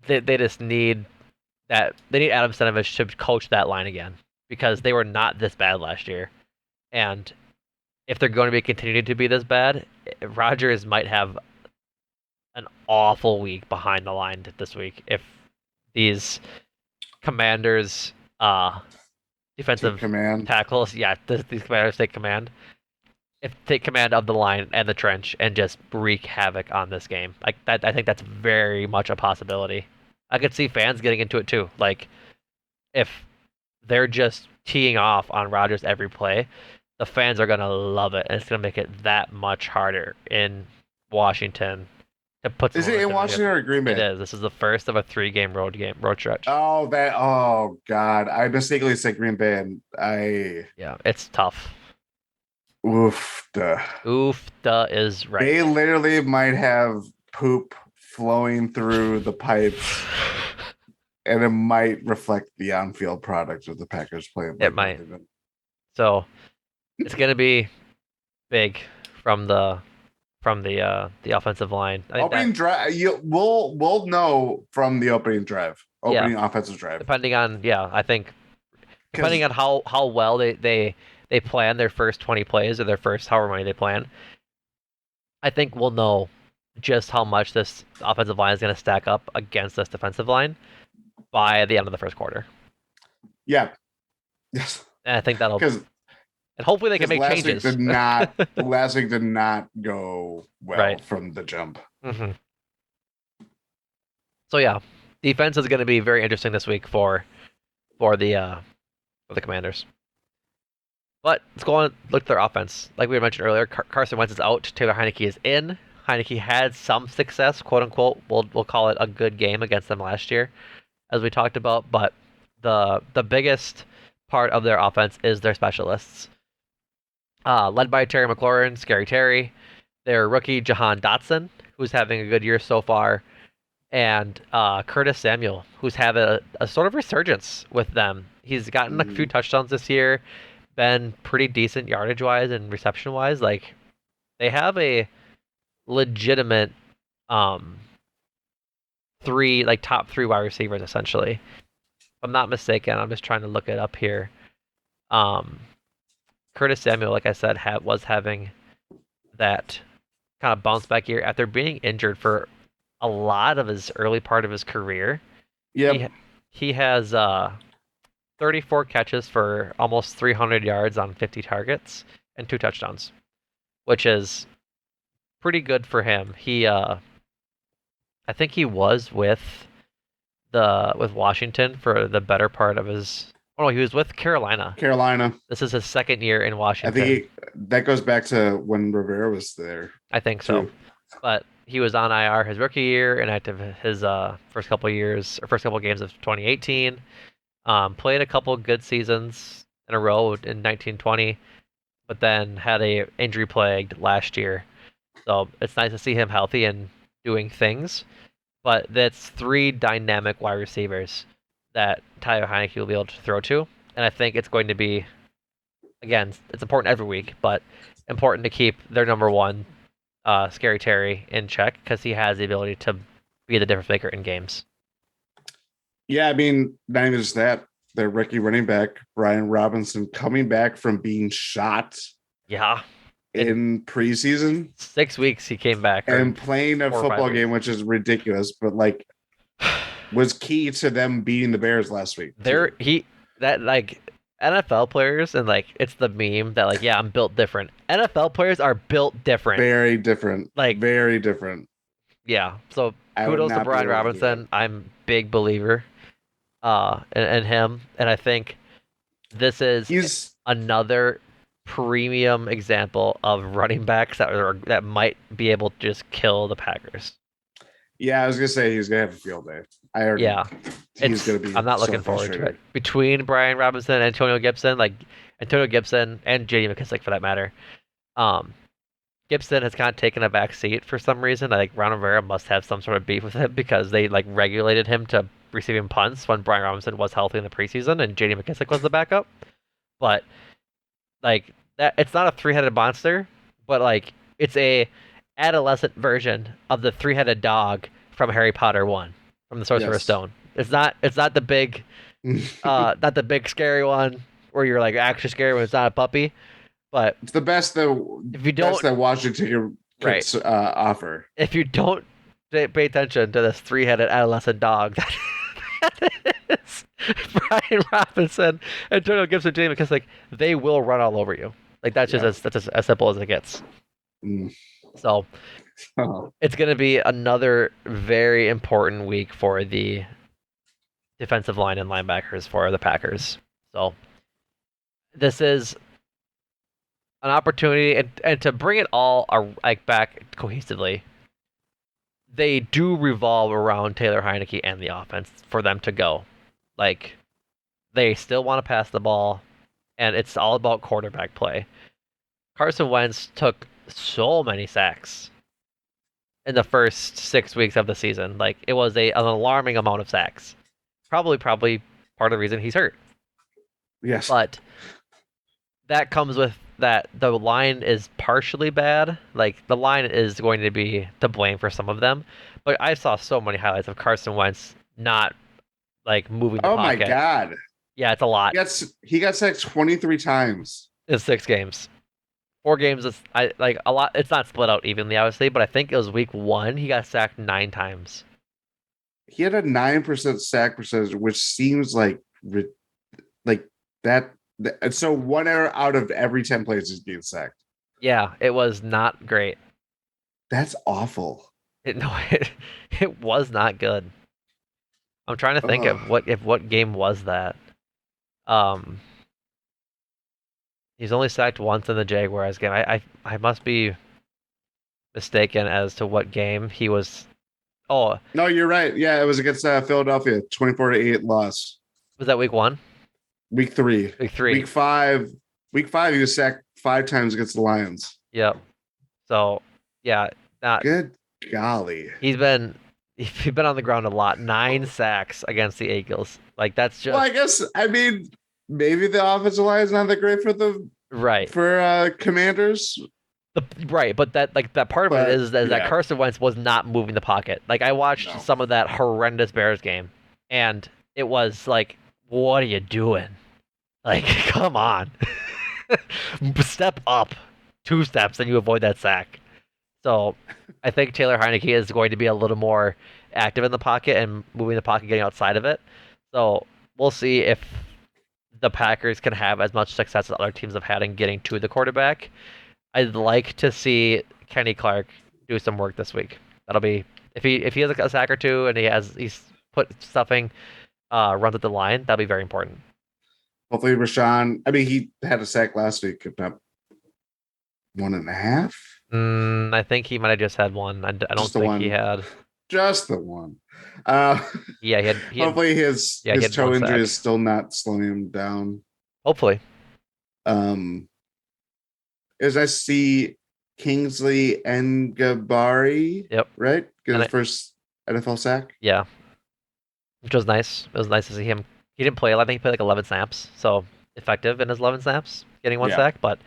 they just need that they need Adam Stenavich to coach that line again because they were not this bad last year. And if they're going to be continuing to be this bad, Rodgers might have an awful week behind the line this week if these Commanders Take defensive command. tackles, yeah, these Commanders take command. If take command of the line and the trench and just wreak havoc on this game. Like that I think that's very much a possibility. I could see fans getting into it too. Like if they're just teeing off on Rodgers every play, the fans are gonna love it, and it's gonna make it that much harder in Washington to put some Is it in momentum Washington together. or Green It Bay? is. This is the first of a three-game road stretch. Oh, that. Oh God, I mistakenly said Green Bay, and I. Yeah, it's tough. Oof. Duh. Oof, duh is right. They literally might have poop flowing through the pipes, and it might reflect the on-field product of the Packers playing It like might. nothing. So it's gonna be big from the offensive line. I think that Opening drive, we'll know from the opening drive, yeah, opening offensive drive, depending on yeah, I think depending because on how well they plan their first 20 plays or their first however many they plan, I think we'll know just how much this offensive line is going to stack up against this defensive line by the end of the first quarter. yeah, yes, And I think that'll because and hopefully they can make last week changes. did not last week did not go well Right. from the jump. hmm So yeah, defense is going to be very interesting this week for the uh for the Commanders. But let's go on and look at their offense. Like we mentioned earlier, Carson Wentz is out. Taylor Heinicke is in. Heinicke had some success, quote unquote. We'll call it a good game against them last year, as we talked about. But the biggest part of their offense is their specialists, led by Terry McLaurin, Scary Terry, their rookie Jahan Dotson, who's having a good year so far, and Curtis Samuel, who's had a sort of resurgence with them. He's gotten a few Mhm. touchdowns this year, been pretty decent yardage wise and reception wise. Like they have a legitimate um top three wide receivers essentially. If I'm not mistaken, I'm just trying to look it up here. Um, Curtis Samuel, like I said, was having that kind of bounce back year after being injured for a lot of his early part of his career. He Yep. he has 34 catches for almost 300 yards on 50 targets and two touchdowns, which is pretty good for him. I think he was with Washington for the better part of his. Oh no, he was with Carolina. Carolina. This is his second year in I think Washington. that goes back to when Rivera was there I think so. too. But he was on IR his rookie year, inactive his first couple years or first couple games of 2018. Played a couple good seasons in a row in 1920, but then had a injury plagued last year. So it's nice to see him healthy and doing things. But that's three dynamic wide receivers that Tyler Heinicke will be able to throw to, and I think it's going to be again it's important every week, but important to keep their number one, Scary Terry, in check because he has the ability to be the difference maker in games. Yeah, I mean, not even just that. Their rookie running back, Brian Robinson, coming back from being shot Yeah, in in preseason 6 weeks he came back, or and playing a 4 or 5 football weeks. game, which is ridiculous, but like was key to them beating the Bears last week There too. he that like NFL players and like it's the meme that like yeah I'm built different. NFL players are built different. Very different. Like Very different. yeah, so I would kudos to not be Brian able to do it. Robinson. I'm big believer in him, and I think this is He's another premium example of running backs that might be able to just kill the Packers. yeah, I was gonna say he's gonna have a field day. I already Yeah, he's gonna be I'm not so looking forward to it. frustrating. Between Brian Robinson and Antonio Gibson, like Antonio Gibson and J.D. McKissick for that matter, um, Gibson has kind of taken a back seat for some reason. Like Ron Rivera must have some sort of beef with him because they like regulated him to receiving punts when Brian Robinson was healthy in the preseason and J.D. McKissick was the backup. But like that, it's not a three-headed monster, but like it's a adolescent version of the three-headed dog from Harry Potter 1, from the Sorcerer's Yes. Stone. It's not the big it's not the big scary one where you're like actually scary when it's not a puppy. But the if you best don't that Washington could right, offer. if you don't pay attention to this three-headed adolescent dog that is Brian Robinson, Antonio Gibson, Jamie, because like they will run all over you. Like Yeah. that's as simple as it gets. Mm. So Oh. it's going to be another very important week for the defensive line and linebackers for the Packers. So this is an opportunity and to bring it all like back cohesively. They do revolve around Taylor Heinicke and the offense for them to go. Like they still want to pass the ball, and it's all about quarterback play. Carson Wentz took so many sacks in the first 6 weeks of the season. Like it was an alarming amount of sacks. Probably part of the reason he's hurt. Yes. But that comes with that the line is partially bad. Like the line is going to be to blame for some of them. But I saw so many highlights of Carson Wentz not like moving the Oh my pocket. God. Yeah, it's a lot. He got sacked 23 times. In 6 games. 4 games is I like a lot. It's not split out evenly, obviously, but I think it was week 1 he got sacked 9 times. He had a 9% sack percentage, which seems like that. And so one error out of every 10 plays is being sacked. Yeah, it was not great. That's awful. No, it was not good. I'm trying to think Ugh. of what game was that. Um, he's only sacked once in the Jaguars game. I must be mistaken as to what game he was. Oh, No, you're right. Yeah, it was against Philadelphia, 24-8 loss. was that week 1? Week 3. Week 3. Week 5. Week 5, he was sacked 5 times against the Lions. Yep. So yeah, not Good golly. he's been on the ground a lot. 9 sacks against the Eagles. Like that's Well, just I mean, maybe the offensive line is not that great right. for Commanders, Right, but that part of it but is that yeah, Carson Wentz was not moving the pocket. Like I watched no. some of that horrendous Bears game, and it was like, what are you doing? Like, come on, step up 2 steps, and you avoid that sack. So, I think Taylor Heinicke is going to be a little more active in the pocket and moving the pocket, getting outside of it. So we'll see if the Packers can have as much success as other teams have had in getting to the quarterback. I'd like to see Kenny Clark do some work this week. That'll be if he has a sack or two and he's put stuffing runs at the line. That'll be very important. Hopefully, Rashawn. I mean, he had a sack last week, if not 1.5. I think he might have just had one. I don't Just the think he one. had. Just the one. Uh, Yeah, hopefully, his he had toe one injury sack. is still not slowing him down. Hopefully, Um, as I see Kingsley Ngabari, yep. right, get And his first NFL sack. yeah, which was nice. It was nice to see him. He didn't play. I think he played like 11 snaps, so effective in his 11 snaps, getting one Yeah. sack. But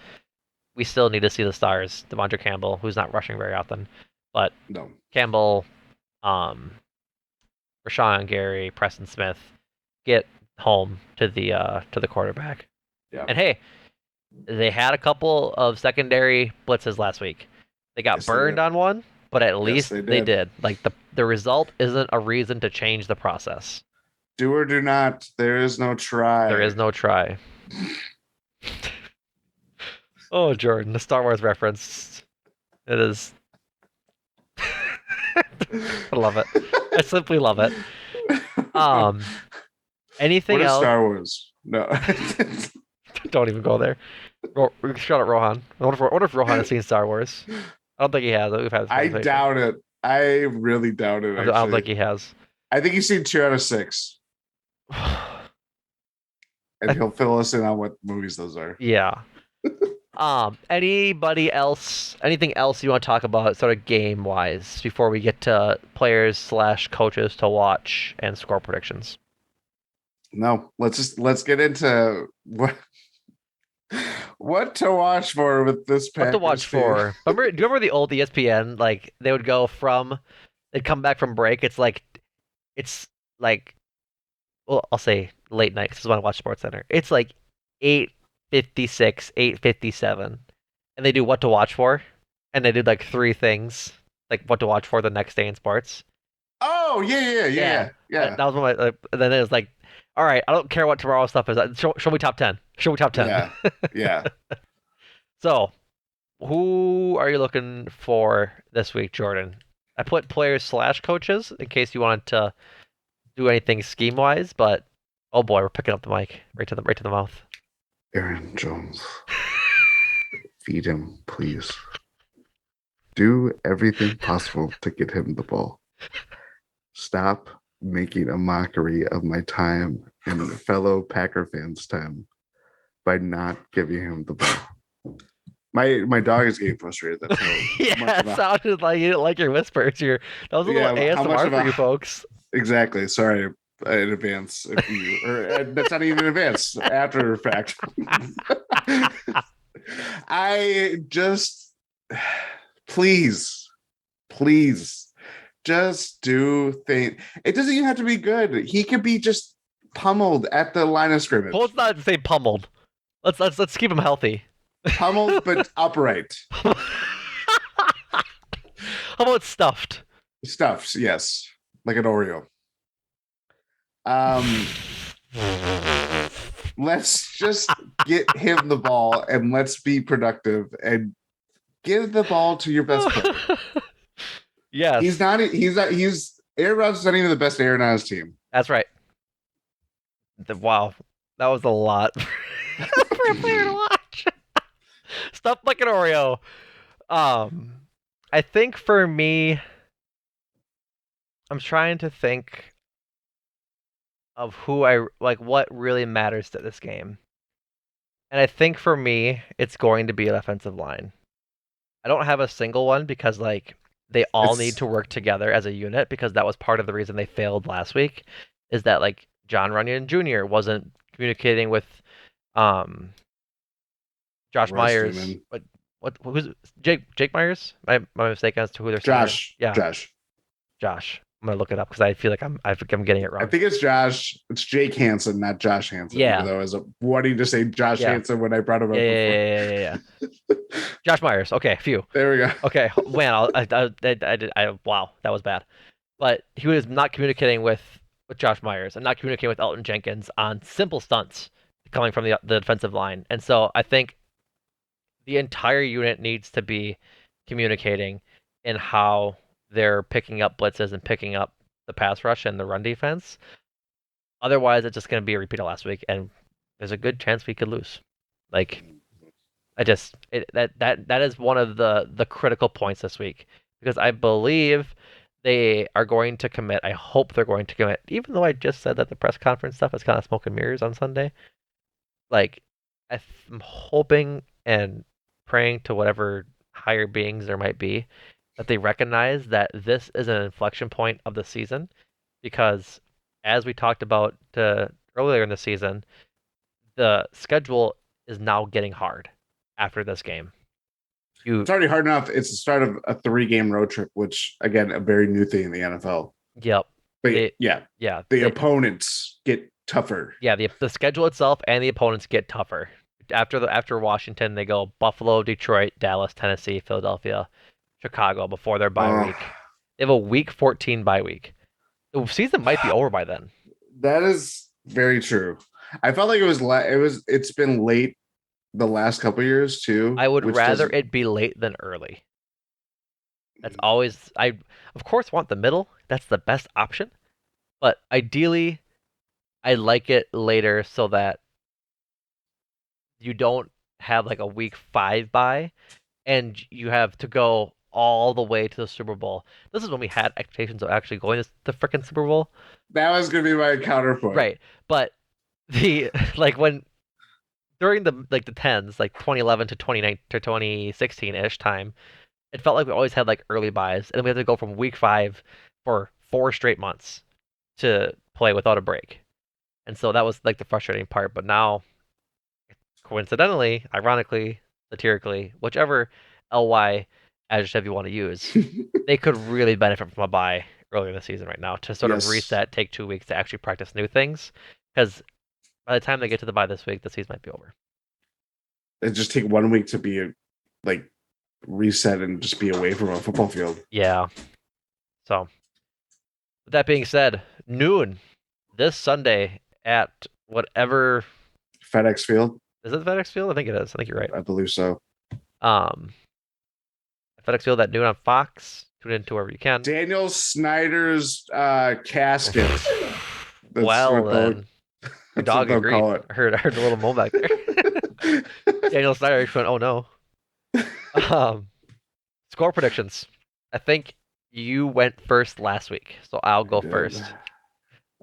we still need to see the stars. Devondre Campbell, who's not rushing very often, but No. Campbell, um, Rashawn Gary, Preston Smith get home to the quarterback. Yeah. And hey, they had a couple of secondary blitzes last week. They got Yes, they burned did. on one, but at Yes, least they they did. did. Like the result isn't a reason to change the process. Do or do not. There is no There is try. no try. Oh, Jordan, the Star Wars reference. It is. I love it. I simply love it. Um, What anything is else? Star Wars? No. Don't even go there. Shut up, Rohan. I wonder if Rohan has seen Star Wars. I don't think he has. We've had this I conversation. doubt it. I really doubt it, I don't think actually. he has. I think he's seen 2 out of 6, and he'll fill us in on what movies those are. Yeah. Anybody else? Anything else you want to talk about, sort of game wise, before we get to players/coaches to watch and score predictions? No, let's get into what to watch for with this What to watch Packers team. for? Remember? Do you remember the old ESPN? Like they would go from, they'd come back from break. It's like, well, I'll say late night because I want to watch Sports Center. It's like 8:56, 8:57, and they do what to watch for, and they did like three things, like what to watch for the next day in sports. Oh yeah, yeah, yeah, Yeah, yeah, yeah, that was one of my. Then it was like, all right, I don't care what tomorrow's stuff is. Show me top 10. Show me top 10. yeah, yeah. So, who are you looking for this week, Jordan? I put players/coaches in case you wanted to do anything scheme wise, but oh boy, we're picking up the mic right to the mouth. Aaron Jones, feed him, please. Do everything possible to get him the ball. Stop making a mockery of my time and fellow Packer fans' time by not giving him the ball. My dog is getting frustrated. That's how much Yeah, of it a sounded like you didn't like your whispers. That was a little how much ASMR of for a you folks. exactly. Sorry in advance if you or that's not even in advance after fact. I just please, please just do things. It doesn't even have to be good. He could be just pummeled at the line of Well, let's scrimmage. not say pummeled. Let's keep him healthy. Pummeled but upright. How about stuffed? Stuffs, yes. Like an Oreo. Let's just get him the ball and let's be productive and give the ball to your best player. He's Yes, not. He's Aaron Rodgers is not even the best Aaron on his team. that's right. Wow, that was a lot for a player to watch. Stuffed like an Oreo. Um, I think for me, I'm trying to think of who I like, what really matters to this game. And I think for me, it's going to be an offensive line. I don't have a single one because like they all need It's to work together as a unit because that was part of the reason they failed last week is that like John Runyon Jr. wasn't communicating with um Josh Royce Myers. Newman, What who's Jake Myers? My mistake as to who their center. Josh, Yeah, Josh. Josh. I'm gonna look it up because I feel like I'm getting it I wrong. think it's Josh. It's Jake Hansen, not Josh Hansen. Even Yeah, though I was wanting to say Josh yeah, Hansen when I brought him yeah, up yeah, before. yeah, yeah, yeah. Josh Myers. Okay, phew. There we go. Okay, man, I did. Wow, that was bad. But he was not communicating with Josh Myers and not communicating with Elton Jenkins on simple stunts coming from the defensive line. And so I think the entire unit needs to be communicating in how they're picking up blitzes and picking up the pass rush and the run defense. Otherwise, it's just going to be a repeat of last week, and there's a good chance we could lose. Like that is one of the critical points this week because I believe they are going to commit. I hope they're going to commit, even though I just said that the press conference stuff is kind of smoke and mirrors on Sunday. Like I'm hoping and praying to whatever higher beings there might be that they recognize that this is an inflection point of the season because as we talked about earlier in the season, the schedule is now getting hard after this game. You, It's already hard enough. It's the start of a 3-game road trip, which again, a very new thing in the NFL. yep. But They, yeah, yeah, the opponents get tougher. the schedule itself and the opponents get tougher. After Washington, they go Buffalo, Detroit, Dallas, Tennessee, Philadelphia, Chicago before their bye Oh, week. They have a week 14 bye week. The season might be over by then. that is very true. I felt like it's been late the last couple years too, I would which rather doesn't. it be late than early. That's always I of course want the middle. That's the best option. But ideally, I like it later so that you don't have like a week 5 bye and you have to go all the way to the Super Bowl. This is when we had expectations of actually going to the freaking Super Bowl. That was going to be my counterpoint. Right. But the like when during the tens, like 2011 to 2019 to 2016-ish time, it felt like we always had like early buys, and then we had to go from week 5 for 4 straight months to play without a break. And so that was like the frustrating part. But now, coincidentally, ironically, satirically, whichever ly adjective you want to use, they could really benefit from a buy earlier in the season right now to sort of Yes, reset, take 2 weeks to actually practice new things. Because by the time they get to the buy this week, the season might be over. it just take 1 week to be like reset and just be away from a football field. Yeah. So, with that being said, noon this Sunday at whatever FedEx Field, is it FedEx Field? I think it is. I think you're right. I believe so. Um, FedEx Field at noon on Fox. Tune into wherever you can. Daniel Snyder's casket. That's Well what they'll. then, your That's what dog they'll agreed. call it. I heard the little moan back there. Daniel Snyder went, "Oh no." Um, Score predictions. I think you went first last week, so I'll I go did. first.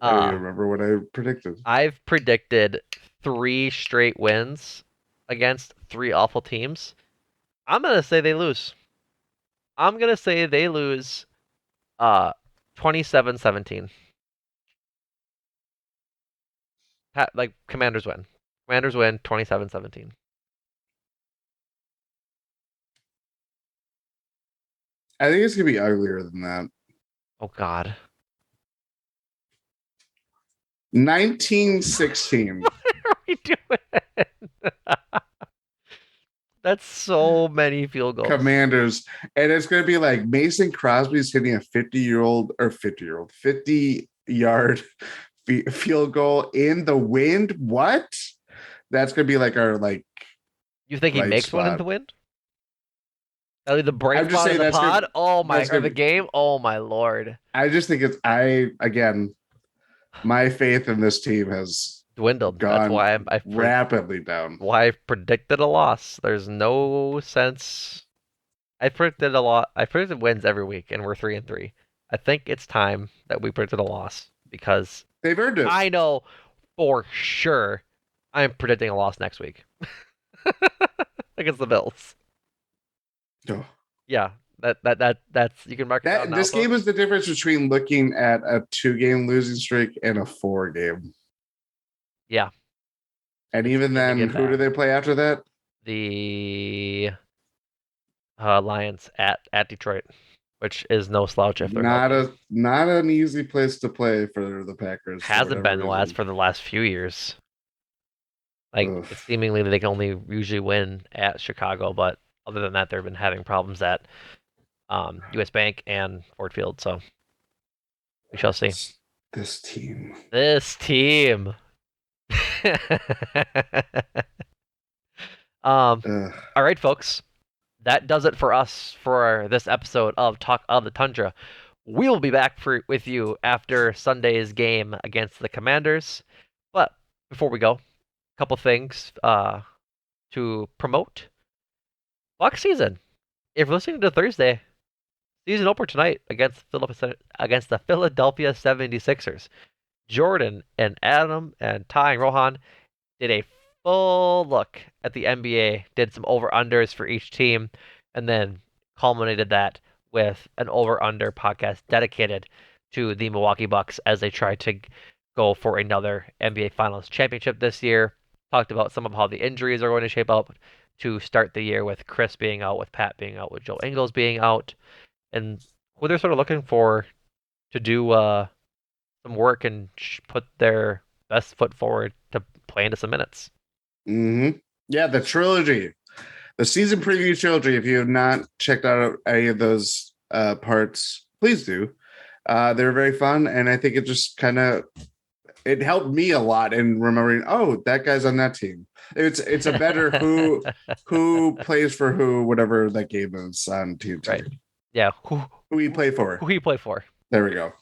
I don't even Um, remember what I predicted. I've predicted 3 straight wins against 3 awful teams. I'm gonna say they lose. I'm gonna say they lose 27-17. Like Commanders win. Commanders win 27-17. I think it's gonna be uglier than that. Oh God. 1916 What are we doing? That's so many field goals. Commanders, and it's gonna be like Mason Crosby's hitting a 50-year-old or 50-year-old 50-yard field goal in the wind. What? That's gonna be like our You think he bright makes one in spot. the wind? That'll be the bright I'm just spot of saying the that's gonna pod. Oh my, that's or the gonna be. game. Oh my lord, I just think it's I again. My faith in this team has dwindled. That's gone why rapidly down. why I've predicted a loss. There's no sense. I predicted a lot. I predicted wins every week, and we're 3-3. I think it's time that we predicted a loss because They've earned it. I know for sure I'm predicting a loss next week against the Bills. Oh. Yeah, that's you can mark it down That now, this game is folks. the difference between looking at a 2-game losing streak and a 4-game. Yeah, And it's even getting then, who do bad. they play after that? The Lions at Detroit, which is no slouch if they're healthy. Not an easy place to play for the Packers for Hasn't whatever been reason. for the last few years. Like Ugh. it's seemingly they can only usually win at Chicago, but other than that, they've been having problems at U.S. Bank and Ford Field. So we shall see. This team. This team. um. Ugh. All right, folks. That does it for us for this episode of Talk of the Tundra. We will be back with you after Sunday's game against the Commanders. But before we go, a couple things to promote. Buck season. If you're listening to Thursday, season opener tonight against the Philadelphia 76ers. Jordan and Adam and Ty and Rohan did a full look at the NBA, did some over-unders for each team, and then culminated that with an over-under podcast dedicated to the Milwaukee Bucks as they try to go for another NBA Finals championship this year. Talked about some of how the injuries are going to shape up to start the year with Chris being out, with Pat being out, with Joe Ingles being out, and who they're sort of looking for to do some work and put their best foot forward to play into some minutes. Yeah, the trilogy, the season preview trilogy. If you have not checked out any of those parts, please do. They're very fun, and I think it just kind of it helped me a lot in remembering. Oh, that guy's on that team. It's a better who plays for who, whatever that game is on TNT. Right. Yeah. Who he play for? Who he play for? There we go.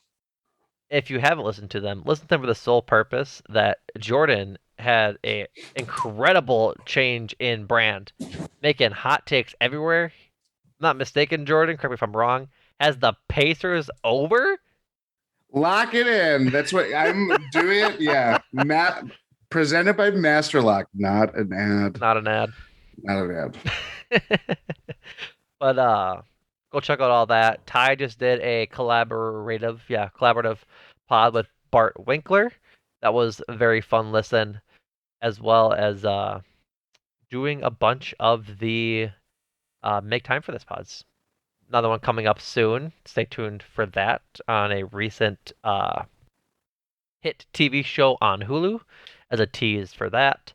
If you haven't listened to them, listen to them for the sole purpose that Jordan had a incredible change in brand, making hot takes everywhere. Not mistaken, Jordan. Correct me if I'm wrong. Has the Pacers over? Lock it in. That's what I'm doing. It. Yeah. Presented by Masterlock, not an ad. Not an ad. Not an ad. But go check out all that. Ty just did a collaborative pod with Bart Winkler. That was a very fun listen, as well as doing a bunch of the Make Time for This pods. Another one coming up soon. Stay tuned for that on a recent hit TV show on Hulu as a tease for that.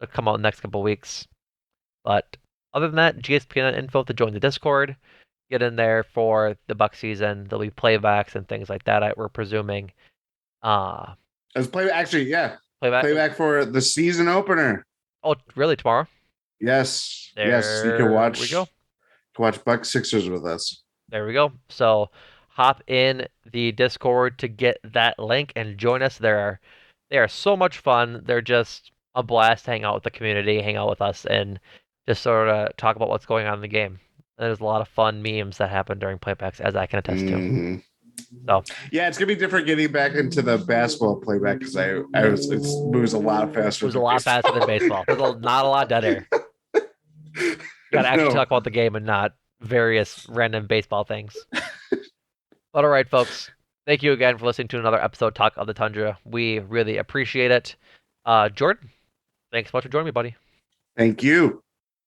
It'll come out in the next couple weeks. But other than that, GSPN info to join the Discord. Get in there for the Buck season. There'll be playbacks and things like that. We're presuming. As play actually, yeah. Playback for the season opener. Oh, really? Tomorrow? Yes. There yes. You can watch. We go. Watch Buck Sixers with us. There we go. So hop in the Discord to get that link and join us. They are so much fun. They're just a blast to hang out with the community, hang out with us, and just sort of talk about what's going on in the game. There's a lot of fun memes that happen during playbacks, as I can attest to. So yeah, it's gonna be different getting back into the basketball playback because it moves a lot faster. It moves a lot faster than baseball. There's not a lot of dead air. You gotta actually talk about the game and not various random baseball things. But all right, folks. Thank you again for listening to another episode of Talk of the Tundra. We really appreciate it. Jordan, thanks so much for joining me, buddy. Thank you.